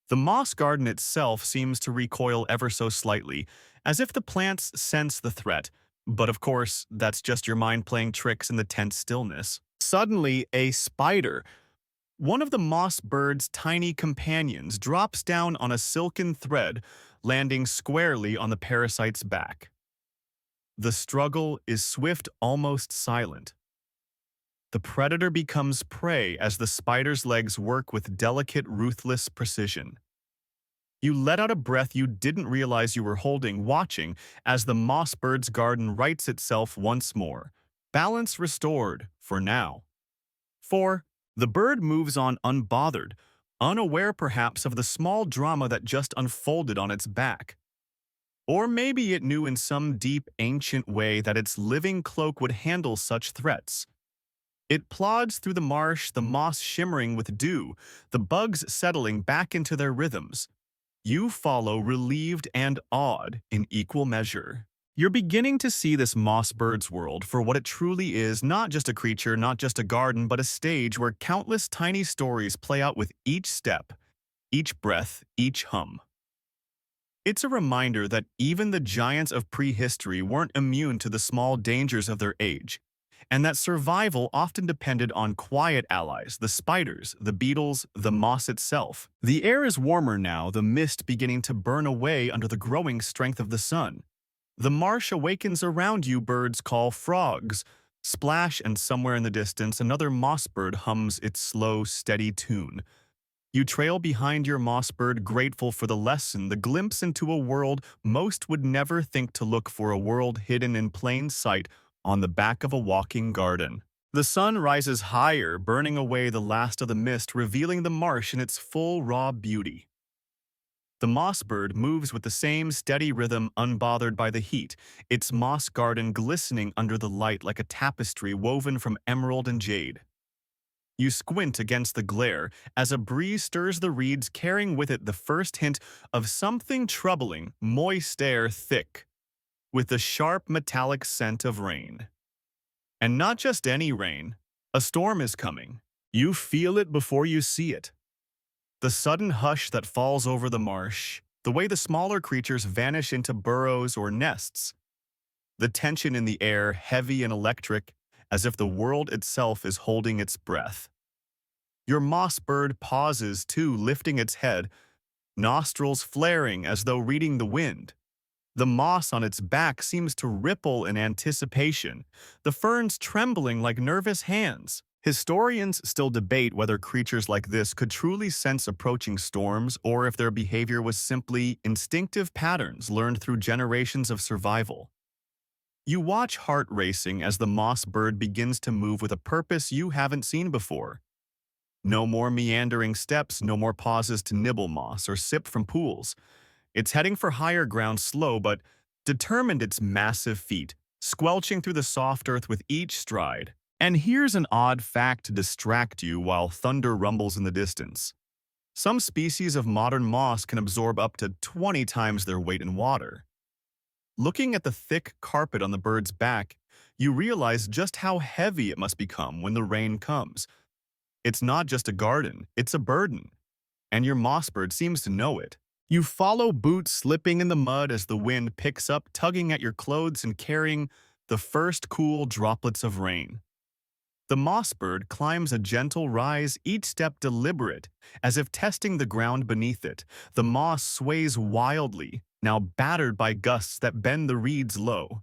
The moss garden itself seems to recoil ever so slightly, as if the plants sense the threat, but of course, that's just your mind playing tricks in the tense stillness. Suddenly, a spider, one of the moss bird's tiny companions, drops down on a silken thread, landing squarely on the parasite's back. The struggle is swift, almost silent. The predator becomes prey as the spider's legs work with delicate, ruthless precision. You let out a breath you didn't realize you were holding, watching as the moss bird's garden rights itself once more. Balance restored, for now. 4. The bird moves on unbothered, unaware perhaps of the small drama that just unfolded on its back. Or maybe it knew in some deep, ancient way that its living cloak would handle such threats. It plods through the marsh, the moss shimmering with dew, the bugs settling back into their rhythms. You follow, relieved and awed in equal measure. You're beginning to see this moss bird's world for what it truly is, not just a creature, not just a garden, but a stage where countless tiny stories play out with each step, each breath, each hum. It's a reminder that even the giants of prehistory weren't immune to the small dangers of their age, and that survival often depended on quiet allies, the spiders, the beetles, the moss itself. The air is warmer now, the mist beginning to burn away under the growing strength of the sun. The marsh awakens around you, birds call, frogs splash, and somewhere in the distance another moss bird hums its slow, steady tune. You trail behind your moss bird, grateful for the lesson, the glimpse into a world most would never think to look for, a world hidden in plain sight on the back of a walking garden. The sun rises higher, burning away the last of the mist, revealing the marsh in its full, raw beauty. The moss bird moves with the same steady rhythm, unbothered by the heat, its moss garden glistening under the light like a tapestry woven from emerald and jade. You squint against the glare as a breeze stirs the reeds, carrying with it the first hint of something troubling, moist air thick, with the sharp metallic scent of rain. And not just any rain. A storm is coming. You feel it before you see it. The sudden hush that falls over the marsh, the way the smaller creatures vanish into burrows or nests, the tension in the air, heavy and electric, as if the world itself is holding its breath. Your moss bird pauses too, lifting its head, nostrils flaring as though reading the wind. The moss on its back seems to ripple in anticipation, the ferns trembling like nervous hands. Historians still debate whether creatures like this could truly sense approaching storms or if their behavior was simply instinctive patterns learned through generations of survival. You watch, heart racing, as the moss bird begins to move with a purpose you haven't seen before. No more meandering steps, no more pauses to nibble moss or sip from pools. It's heading for higher ground, slow but determined, its massive feet squelching through the soft earth with each stride. And here's an odd fact to distract you while thunder rumbles in the distance. Some species of modern moss can absorb up to 20 times their weight in water. Looking at the thick carpet on the bird's back, you realize just how heavy it must become when the rain comes. It's not just a garden, it's a burden. And your moss bird seems to know it. You follow, boots slipping in the mud as the wind picks up, tugging at your clothes and carrying the first cool droplets of rain. The moss bird climbs a gentle rise, each step deliberate, as if testing the ground beneath it. The moss sways wildly, now battered by gusts that bend the reeds low.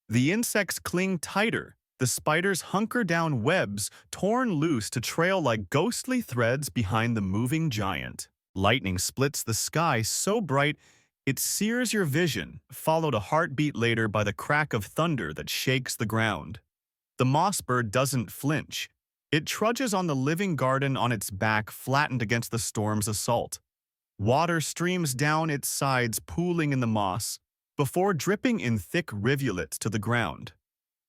The insects cling tighter, the spiders hunker down, webs torn loose to trail like ghostly threads behind the moving giant. Lightning splits the sky so bright it sears your vision, followed a heartbeat later by the crack of thunder that shakes the ground. The moss bird doesn't flinch. It trudges on the living garden on its back, flattened against the storm's assault. Water streams down its sides, pooling in the moss, before dripping in thick rivulets to the ground.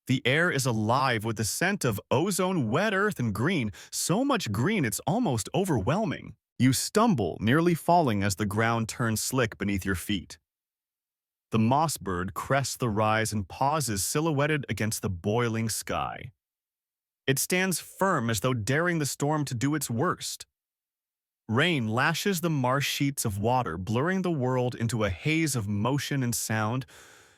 The air is alive with the scent of ozone, wet earth, and green, so much green it's almost overwhelming. You stumble, nearly falling as the ground turns slick beneath your feet. The moss bird crests the rise and pauses, silhouetted against the boiling sky. It stands firm as though daring the storm to do its worst. Rain lashes the marsh sheets of water, blurring the world into a haze of motion and sound.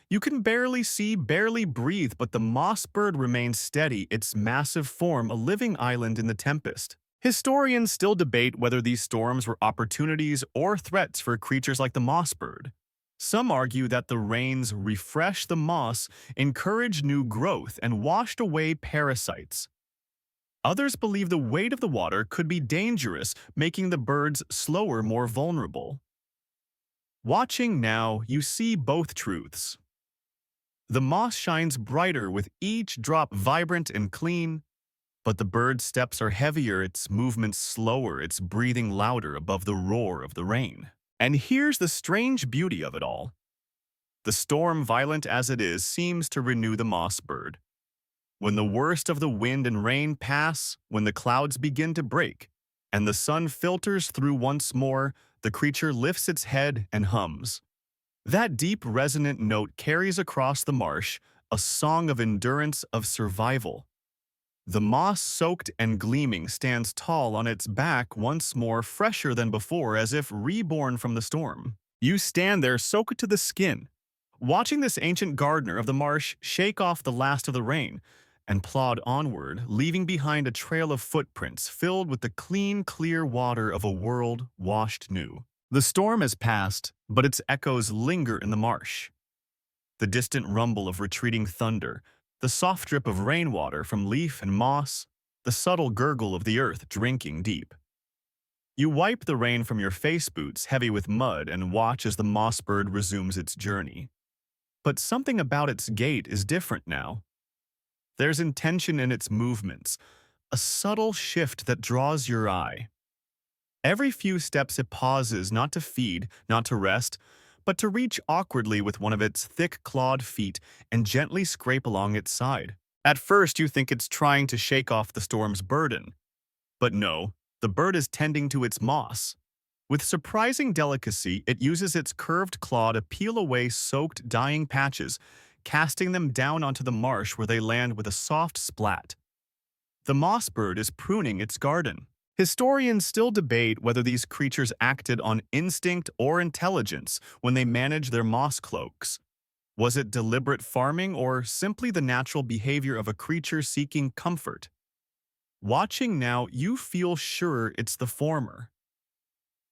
You can barely see, barely breathe, but the moss bird remains steady, its massive form a living island in the tempest. Historians still debate whether these storms were opportunities or threats for creatures like the moss bird. Some argue that the rains refreshed the moss, encouraged new growth, and washed away parasites. Others believe the weight of the water could be dangerous, making the birds slower, more vulnerable. Watching now, you see both truths. The moss shines brighter with each drop vibrant and clean, but the bird's steps are heavier, its movements slower, its breathing louder above the roar of the rain. And here's the strange beauty of it all. The storm, violent as it is, seems to renew the moss bird. When the worst of the wind and rain pass, when the clouds begin to break, and the sun filters through once more, the creature lifts its head and hums. That deep, resonant note carries across the marsh, a song of endurance, of survival. The moss, soaked and gleaming, stands tall on its back once more, fresher than before, as if reborn from the storm. You stand there soaked to the skin, watching this ancient gardener of the marsh shake off the last of the rain and plod onward, leaving behind a trail of footprints filled with the clean, clear water of a world washed new. The storm has passed, but its echoes linger in the marsh. The distant rumble of retreating thunder, the soft drip of rainwater from leaf and moss, the subtle gurgle of the earth drinking deep. You wipe the rain from your face boots, heavy with mud, and watch as the moss bird resumes its journey. But something about its gait is different now. There's intention in its movements, a subtle shift that draws your eye. Every few steps it pauses, not to feed, not to rest, but to reach awkwardly with one of its thick clawed feet and gently scrape along its side. At first you think it's trying to shake off the storm's burden. But no, the bird is tending to its moss. With surprising delicacy, it uses its curved claw to peel away soaked, dying patches, casting them down onto the marsh where they land with a soft splat. The moss bird is pruning its garden. Historians still debate whether these creatures acted on instinct or intelligence when they managed their moss cloaks. Was it deliberate farming or simply the natural behavior of a creature seeking comfort? Watching now, you feel sure it's the former.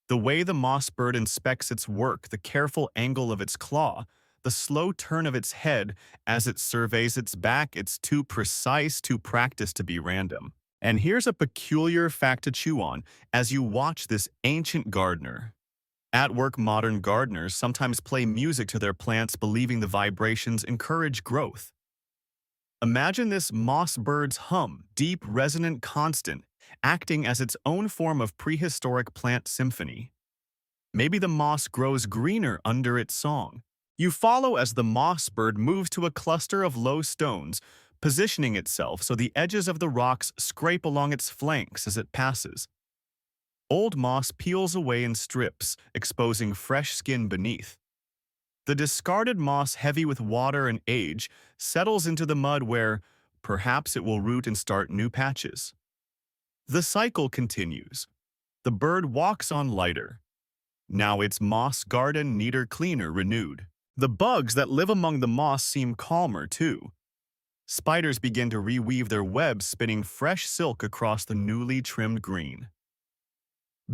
The way the moss bird inspects its work, the careful angle of its claw, the slow turn of its head as it surveys its back, it's too precise, too practiced to be random. And here's a peculiar fact to chew on as you watch this ancient gardener. At work, modern gardeners sometimes play music to their plants, believing the vibrations encourage growth. Imagine this moss bird's hum, deep, resonant, constant, acting as its own form of prehistoric plant symphony. Maybe the moss grows greener under its song. You follow as the moss bird moves to a cluster of low stones, positioning itself so the edges of the rocks scrape along its flanks as it passes. Old moss peels away in strips, exposing fresh skin beneath. The discarded moss, heavy with water and age, settles into the mud where, perhaps, it will root and start new patches. The cycle continues. The bird walks on lighter. Now its moss garden neater, cleaner, renewed. The bugs that live among the moss seem calmer, too. Spiders begin to reweave their webs, spinning fresh silk across the newly trimmed green.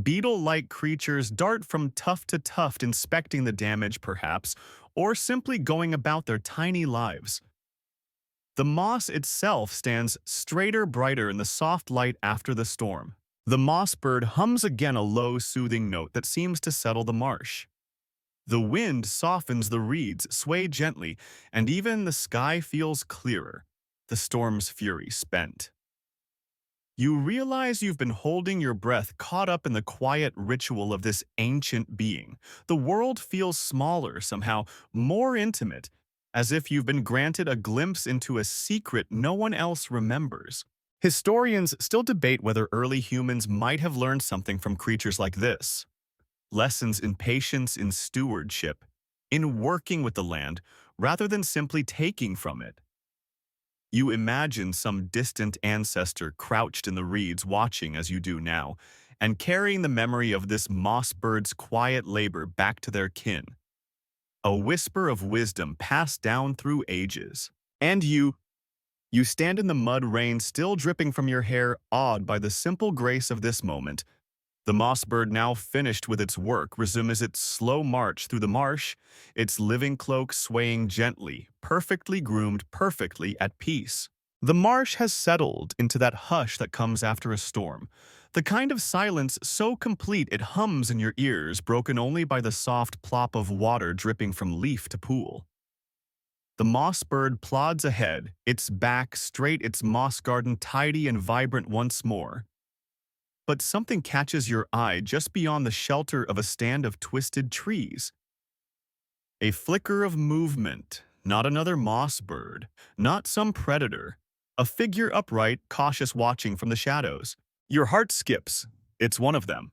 Beetle-like creatures dart from tuft to tuft, inspecting the damage, perhaps, or simply going about their tiny lives. The moss itself stands straighter, brighter in the soft light after the storm. The moss bird hums again, a low, soothing note that seems to settle the marsh. The wind softens the reeds, sway gently, and even the sky feels clearer, the storm's fury spent. You realize you've been holding your breath, caught up in the quiet ritual of this ancient being. The world feels smaller, somehow more intimate, as if you've been granted a glimpse into a secret no one else remembers. Historians still debate whether early humans might have learned something from creatures like this. Lessons in patience, in stewardship, in working with the land, rather than simply taking from it. You imagine some distant ancestor crouched in the reeds, watching as you do now, and carrying the memory of this moss bird's quiet labor back to their kin. A whisper of wisdom passed down through ages. And you stand in the mud, rain still dripping from your hair, awed by the simple grace of this moment. The moss bird, now finished with its work, resumes its slow march through the marsh, its living cloak swaying gently, perfectly groomed, perfectly at peace. The marsh has settled into that hush that comes after a storm, the kind of silence so complete it hums in your ears, broken only by the soft plop of water dripping from leaf to pool. The moss bird plods ahead, its back straight, its moss garden tidy and vibrant once more. But something catches your eye just beyond the shelter of a stand of twisted trees. A flicker of movement, not another moss bird, not some predator. A figure upright, cautious watching from the shadows. Your heart skips. It's one of them.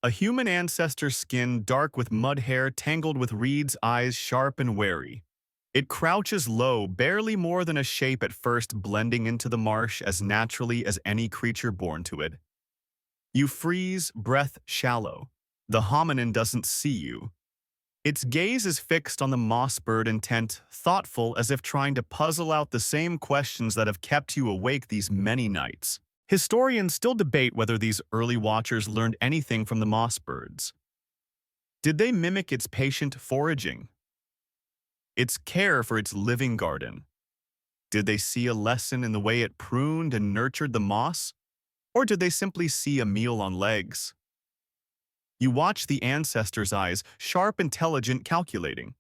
A human ancestor's skin dark with mud hair tangled with reeds, eyes sharp and wary. It crouches low, barely more than a shape at first, blending into the marsh as naturally as any creature born to it. You freeze, breath shallow. The hominin doesn't see you. Its gaze is fixed on the moss bird, intent, thoughtful, as if trying to puzzle out the same questions that have kept you awake these many nights. Historians still debate whether these early watchers learned anything from the moss birds. Did they mimic its patient foraging? Its care for its living garden? Did they see a lesson in the way it pruned and nurtured the moss? Or did they simply see a meal on legs? You watch the ancestor's eyes, sharp, intelligent, calculating.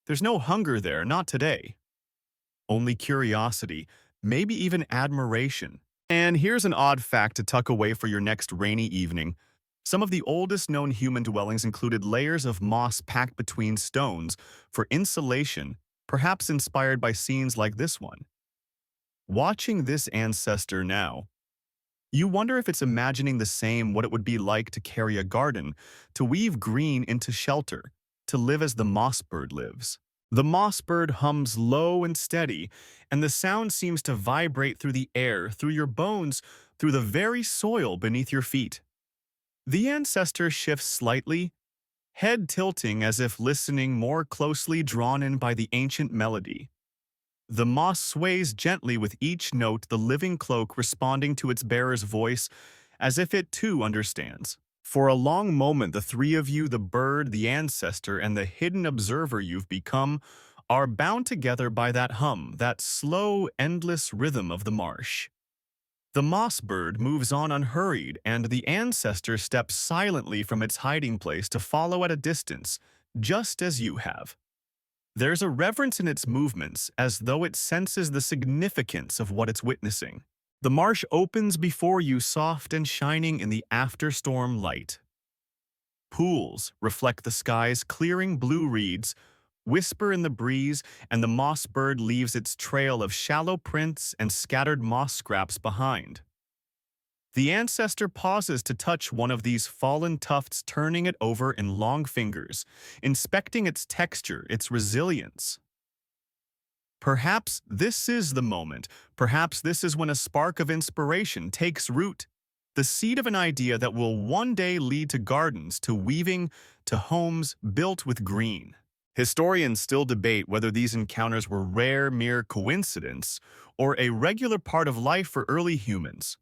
There's no hunger there, not today. Only curiosity, maybe even admiration. And here's an odd fact to tuck away for your next rainy evening. Some of the oldest known human dwellings included layers of moss packed between stones for insulation, perhaps inspired by scenes like this one. Watching this ancestor now, you wonder if it's imagining the same what it would be like to carry a garden, to weave green into shelter, to live as the moss bird lives. The moss bird hums low and steady, and the sound seems to vibrate through the air, through your bones, through the very soil beneath your feet. The ancestor shifts slightly, head tilting as if listening more closely, drawn in by the ancient melody. The moss sways gently with each note, the living cloak responding to its bearer's voice, as if it too understands. For a long moment, the three of you, the bird, the ancestor, and the hidden observer you've become, are bound together by that hum, that slow, endless rhythm of the marsh. The moss bird moves on unhurried, and the ancestor steps silently from its hiding place to follow at a distance, just as you have. There's a reverence in its movements, as though it senses the significance of what it's witnessing. The marsh opens before you, soft and shining in the after-storm light. Pools reflect the sky's clearing blue reeds, whisper in the breeze, and the moss bird leaves its trail of shallow prints and scattered moss scraps behind. The ancestor pauses to touch one of these fallen tufts, turning it over in long fingers, inspecting its texture, its resilience. Perhaps this is the moment. Perhaps this is when a spark of inspiration takes root, the seed of an idea that will one day lead to gardens, to weaving, to homes built with green. Historians still debate whether these encounters were rare, mere coincidence, or a regular part of life for early humans.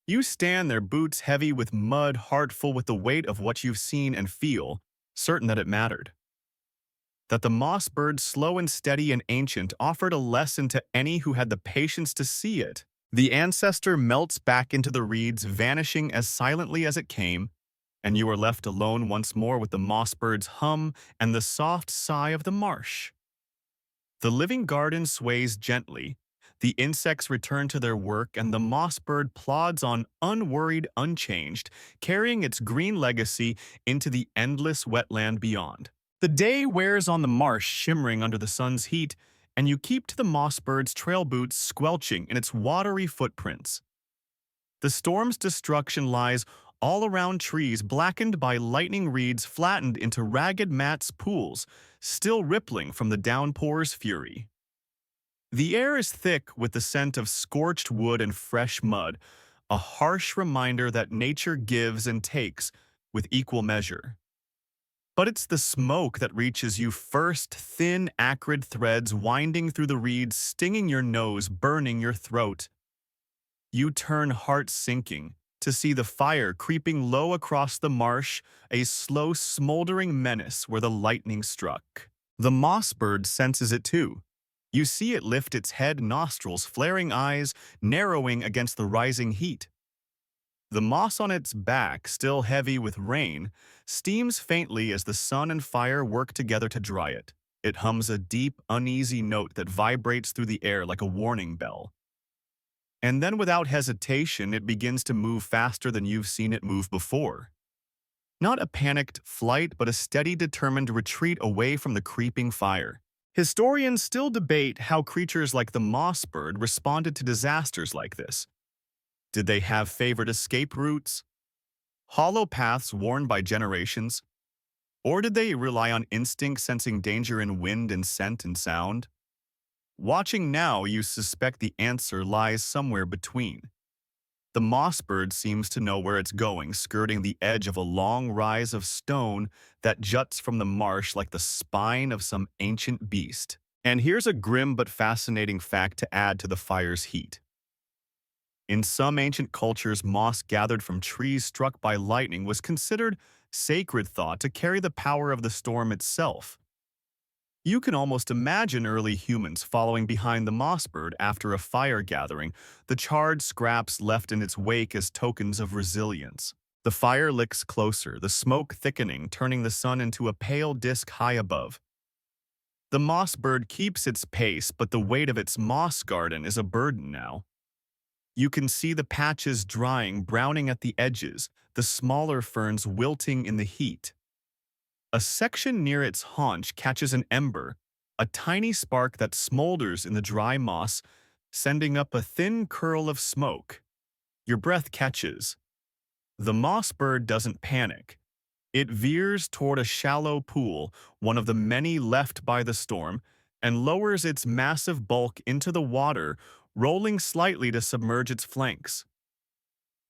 You stand there, boots heavy with mud, heart full with the weight of what you've seen, and feel certain that it mattered. That the moss bird, slow and steady and ancient, offered a lesson to any who had the patience to see it. The ancestor melts back into the reeds, vanishing as silently as it came, and you are left alone once more with the moss bird's hum and the soft sigh of the marsh. The living garden sways gently. The insects return to their work, and the moss bird plods on unworried, unchanged, carrying its green legacy into the endless wetland beyond. The day wears on the marsh, shimmering under the sun's heat, and you keep to the moss bird's trail boots, squelching in its watery footprints. The storm's destruction lies all around trees, blackened by lightning, reeds flattened into ragged mats, pools, still rippling from the downpour's fury. The air is thick with the scent of scorched wood and fresh mud, a harsh reminder that nature gives and takes with equal measure. But it's the smoke that reaches you first, thin, acrid threads winding through the reeds, stinging your nose, burning your throat. You turn, heart sinking, to see the fire creeping low across the marsh, a slow, smoldering menace where the lightning struck. The moss bird senses it too. You see it lift its head, nostrils, flaring eyes, narrowing against the rising heat. The moss on its back, still heavy with rain, steams faintly as the sun and fire work together to dry it. It hums a deep, uneasy note that vibrates through the air like a warning bell. And then without hesitation, it begins to move faster than you've seen it move before. Not a panicked flight, but a steady, determined retreat away from the creeping fire. Historians still debate how creatures like the moss bird responded to disasters like this. Did they have favored escape routes, hollow paths worn by generations, or did they rely on instinct sensing danger in wind and scent and sound? Watching now, you suspect the answer lies somewhere between. The moss bird seems to know where it's going, skirting the edge of a long rise of stone that juts from the marsh like the spine of some ancient beast. And here's a grim but fascinating fact to add to the fire's heat. In some ancient cultures, moss gathered from trees struck by lightning was considered sacred thought to carry the power of the storm itself. You can almost imagine early humans following behind the moss bird after a fire gathering, the charred scraps left in its wake as tokens of resilience. The fire licks closer, the smoke thickening, turning the sun into a pale disk high above. The moss bird keeps its pace, but the weight of its moss garden is a burden now. You can see the patches drying, browning at the edges, the smaller ferns wilting in the heat. A section near its haunch catches an ember, a tiny spark that smolders in the dry moss, sending up a thin curl of smoke. Your breath catches. The moss bird doesn't panic. It veers toward a shallow pool, one of the many left by the storm, and lowers its massive bulk into the water, rolling slightly to submerge its flanks.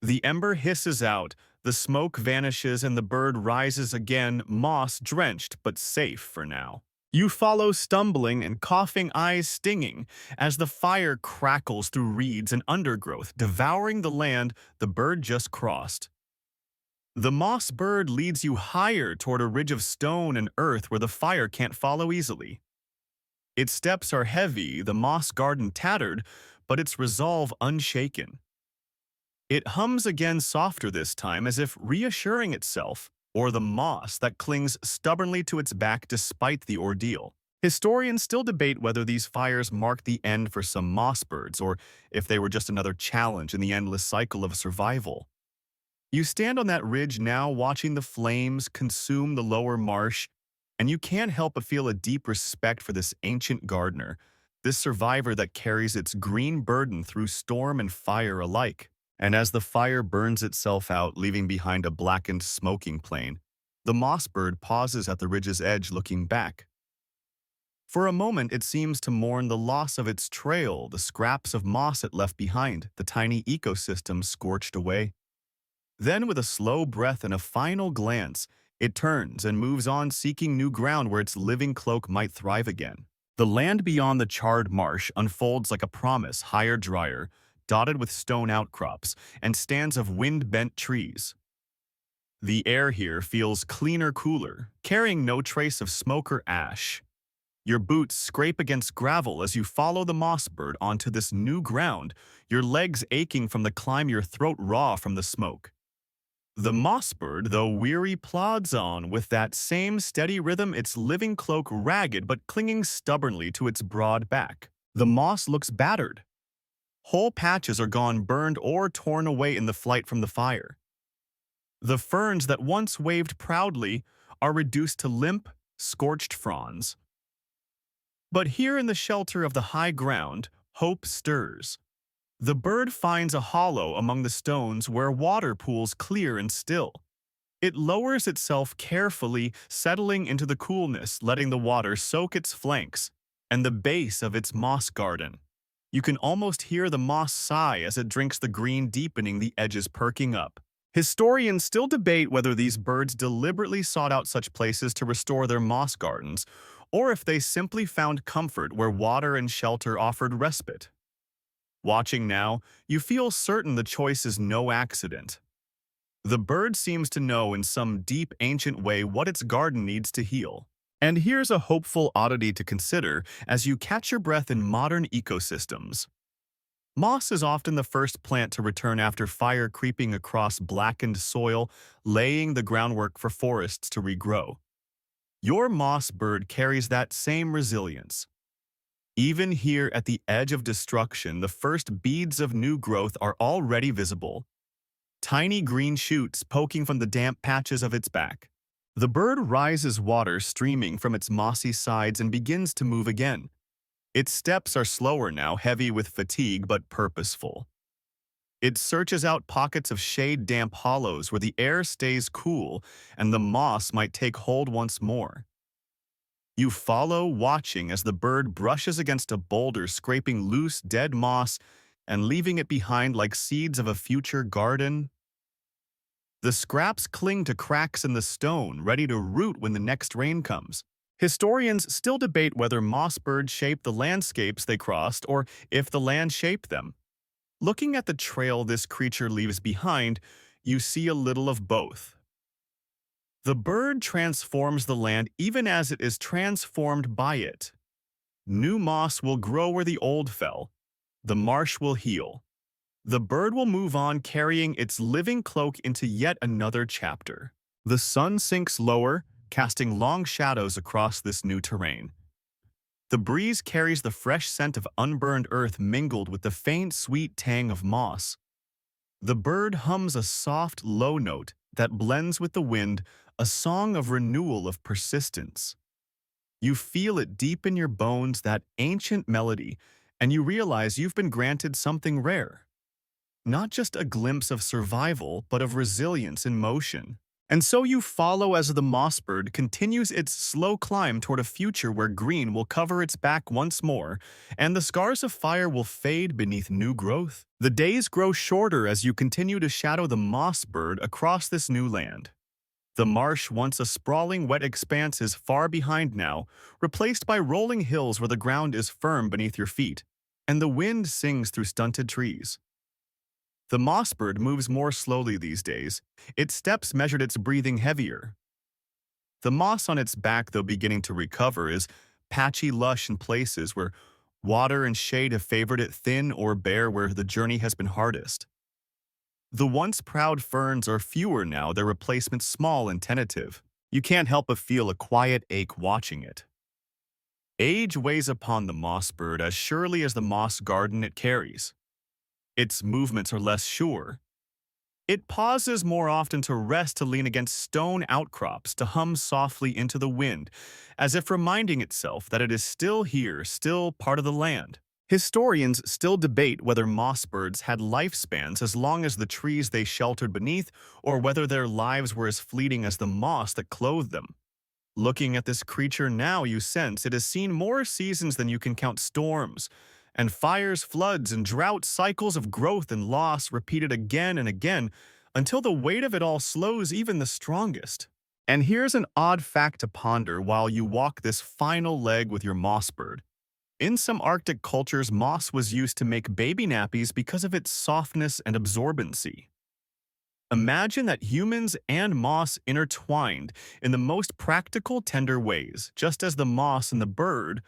The ember hisses out, the smoke vanishes, and the bird rises again, moss-drenched but safe for now. You follow, stumbling and coughing, eyes stinging, as the fire crackles through reeds and undergrowth, devouring the land the bird just crossed. The moss bird leads you higher toward a ridge of stone and earth where the fire can't follow easily. Its steps are heavy, the moss garden tattered, but its resolve unshaken. It hums again, softer this time, as if reassuring itself, or the moss that clings stubbornly to its back despite the ordeal. Historians still debate whether these fires mark the end for some moss birds, or if they were just another challenge in the endless cycle of survival. You stand on that ridge now, watching the flames consume the lower marsh, and you can't help but feel a deep respect for this ancient gardener, this survivor that carries its green burden through storm and fire alike. And as the fire burns itself out, leaving behind a blackened, smoking plain, the moss bird pauses at the ridge's edge, looking back. For a moment, it seems to mourn the loss of its trail, the scraps of moss it left behind, the tiny ecosystem scorched away. Then, with a slow breath and a final glance, it turns and moves on, seeking new ground where its living cloak might thrive again. The land beyond the charred marsh unfolds like a promise, higher, drier, dotted with stone outcrops and stands of wind-bent trees. The air here feels cleaner, cooler, carrying no trace of smoke or ash. Your boots scrape against gravel as you follow the moss bird onto this new ground, your legs aching from the climb, your throat raw from the smoke. The moss bird, though weary, plods on with that same steady rhythm, its living cloak ragged but clinging stubbornly to its broad back. The moss looks battered. Whole patches are gone, burned or torn away in the flight from the fire. The ferns that once waved proudly are reduced to limp, scorched fronds. But here in the shelter of the high ground, hope stirs. The bird finds a hollow among the stones where water pools clear and still. It lowers itself carefully, settling into the coolness, letting the water soak its flanks and the base of its moss garden. You can almost hear the moss sigh as it drinks the green, deepening, the edges perking up. Historians still debate whether these birds deliberately sought out such places to restore their moss gardens, or if they simply found comfort where water and shelter offered respite. Watching now, you feel certain the choice is no accident. The bird seems to know in some deep, ancient way what its garden needs to heal. And here's a hopeful oddity to consider as you catch your breath in modern ecosystems. Moss is often the first plant to return after fire creeping across blackened soil, laying the groundwork for forests to regrow. Your moss bird carries that same resilience. Even here at the edge of destruction, the first beads of new growth are already visible, tiny green shoots poking from the damp patches of its back. The bird rises water streaming from its mossy sides and begins to move again. Its steps are slower now, heavy with fatigue but purposeful. It searches out pockets of shade-damp hollows where the air stays cool and the moss might take hold once more. You follow, watching as the bird brushes against a boulder, scraping loose, dead moss and leaving it behind like seeds of a future garden. The scraps cling to cracks in the stone, ready to root when the next rain comes. Historians still debate whether moss birds shaped the landscapes they crossed or if the land shaped them. Looking at the trail this creature leaves behind, you see a little of both. The bird transforms the land even as it is transformed by it. New moss will grow where the old fell. The marsh will heal. The bird will move on, carrying its living cloak into yet another chapter. The sun sinks lower, casting long shadows across this new terrain. The breeze carries the fresh scent of unburned earth mingled with the faint, sweet tang of moss. The bird hums a soft, low note that blends with the wind, a song of renewal, of persistence. You feel it deep in your bones, that ancient melody, and you realize you've been granted something rare. Not just a glimpse of survival, but of resilience in motion. And so you follow as the mossbird continues its slow climb toward a future where green will cover its back once more, and the scars of fire will fade beneath new growth. The days grow shorter as you continue to shadow the mossbird across this new land. The marsh, once a sprawling wet expanse, is far behind now, replaced by rolling hills where the ground is firm beneath your feet, and the wind sings through stunted trees. The mossbird moves more slowly these days, its steps measured, its breathing heavier. The moss on its back, though beginning to recover, is patchy, lush in places where water and shade have favored it, thin or bare where the journey has been hardest. The once proud ferns are fewer now, their replacements small and tentative. You can't help but feel a quiet ache watching it. Age weighs upon the mossbird as surely as the moss garden it carries. Its movements are less sure. It pauses more often to rest, to lean against stone outcrops, to hum softly into the wind, as if reminding itself that it is still here, still part of the land. Historians still debate whether mossbirds had lifespans as long as the trees they sheltered beneath, or whether their lives were as fleeting as the moss that clothed them. Looking at this creature now, you sense it has seen more seasons than you can count, storms, and fires, floods, and drought, cycles of growth and loss repeated again and again until the weight of it all slows even the strongest. And here's an odd fact to ponder while you walk this final leg with your mossbird. In some Arctic cultures, moss was used to make baby nappies because of its softness and absorbency. Imagine that humans and moss intertwined in the most practical, tender ways, just as the moss and the bird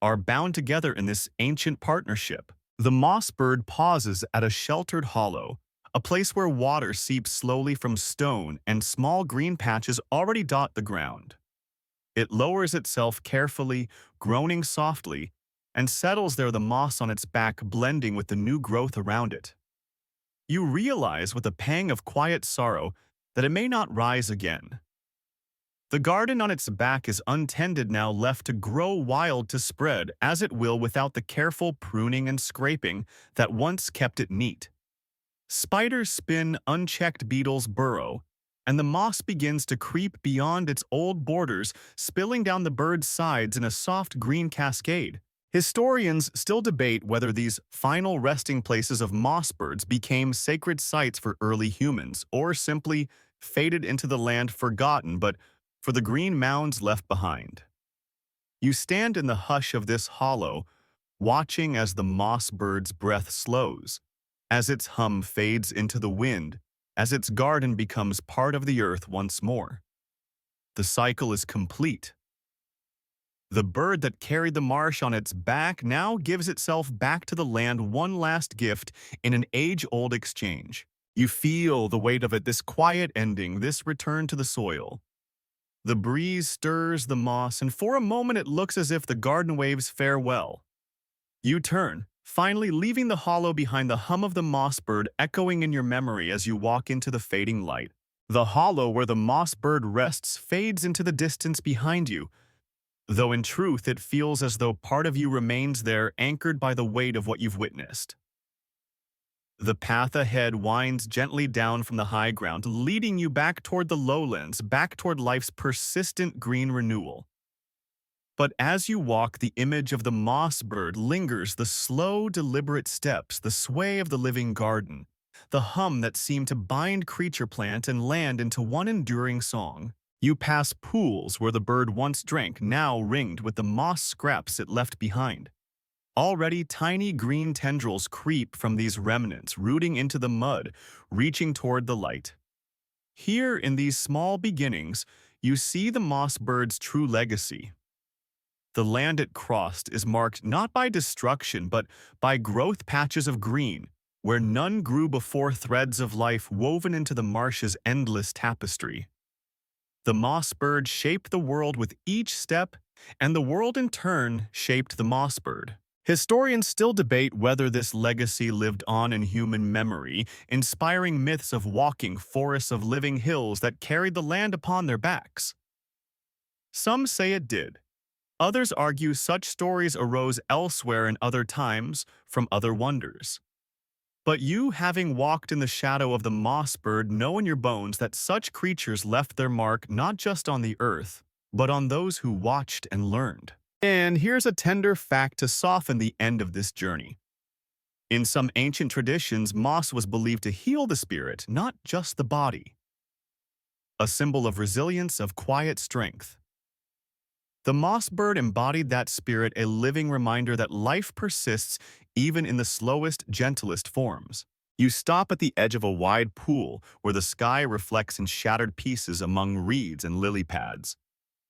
are bound together in this ancient partnership. The moss bird pauses at a sheltered hollow, a place where water seeps slowly from stone and small green patches already dot the ground. It lowers itself carefully, groaning softly, and settles there, the moss on its back blending with the new growth around it. You realize with a pang of quiet sorrow that it may not rise again. The garden on its back is untended now, left to grow wild, to spread as it will without the careful pruning and scraping that once kept it neat. Spiders spin, unchecked beetles burrow, and the moss begins to creep beyond its old borders, spilling down the bird's sides in a soft green cascade. Historians still debate whether these final resting places of mossbirds became sacred sites for early humans or simply faded into the land forgotten, but for the green mounds left behind. You stand in the hush of this hollow, watching as the mossbird's breath slows, as its hum fades into the wind, as its garden becomes part of the earth once more. The cycle is complete. The bird that carried the marsh on its back now gives itself back to the land one last gift in an age-old exchange. You feel the weight of it, this quiet ending, this return to the soil. The breeze stirs the moss, and for a moment it looks as if the garden waves farewell. You turn, finally leaving the hollow behind, the hum of the moss bird echoing in your memory as you walk into the fading light. The hollow where the moss bird rests fades into the distance behind you, though in truth it feels as though part of you remains there, anchored by the weight of what you've witnessed. The path ahead winds gently down from the high ground, leading you back toward the lowlands, back toward life's persistent green renewal. But as you walk, the image of the moss bird lingers, the slow, deliberate steps, the sway of the living garden, the hum that seemed to bind creature, plant, and land into one enduring song. You pass pools where the bird once drank, now ringed with the moss scraps it left behind. Already, tiny green tendrils creep from these remnants, rooting into the mud, reaching toward the light. Here, in these small beginnings, you see the moss bird's true legacy. The land it crossed is marked not by destruction, but by growth, patches of green, where none grew before, threads of life woven into the marsh's endless tapestry. The moss bird shaped the world with each step, and the world in turn shaped the moss bird. Historians still debate whether this legacy lived on in human memory, inspiring myths of walking forests, of living hills that carried the land upon their backs. Some say it did. Others argue such stories arose elsewhere in other times, from other wonders. But you, having walked in the shadow of the moss bird, know in your bones that such creatures left their mark not just on the earth, but on those who watched and learned. And here's a tender fact to soften the end of this journey. In some ancient traditions, moss was believed to heal the spirit, not just the body. A symbol of resilience, of quiet strength. The moss bird embodied that spirit, a living reminder that life persists even in the slowest, gentlest forms. You stop at the edge of a wide pool where the sky reflects in shattered pieces among reeds and lily pads.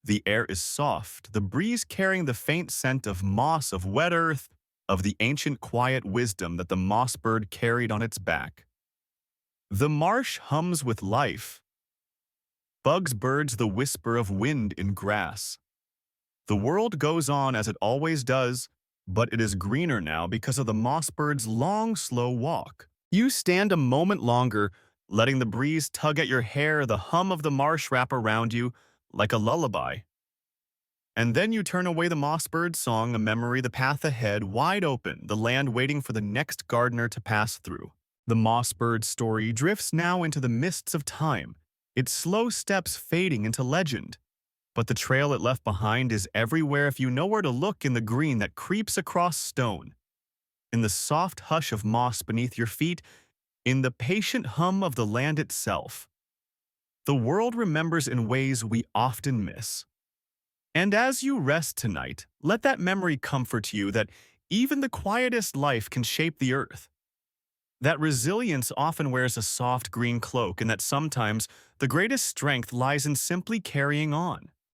The air is soft, the breeze carrying the faint scent of moss, of wet earth, of the ancient quiet wisdom that the moss bird carried on its back. The marsh hums with life. Bugs, birds, the whisper of wind in grass. The world goes on as it always does, but it is greener now because of the moss bird's long, slow walk. You stand a moment longer, letting the breeze tug at your hair, the hum of the marsh wrap around you like a lullaby. And then you turn away, the moss bird's song, a memory, the path ahead, wide open, the land waiting for the next gardener to pass through. The moss bird's story drifts now into the mists of time, its slow steps fading into legend. But the trail it left behind is everywhere if you know where to look, in the green that creeps across stone, in the soft hush of moss beneath your feet, in the patient hum of the land itself. The world remembers in ways we often miss. And as you rest tonight, let that memory comfort you that even the quietest life can shape the earth. That resilience often wears a soft green cloak, and that sometimes the greatest strength lies in simply carrying on.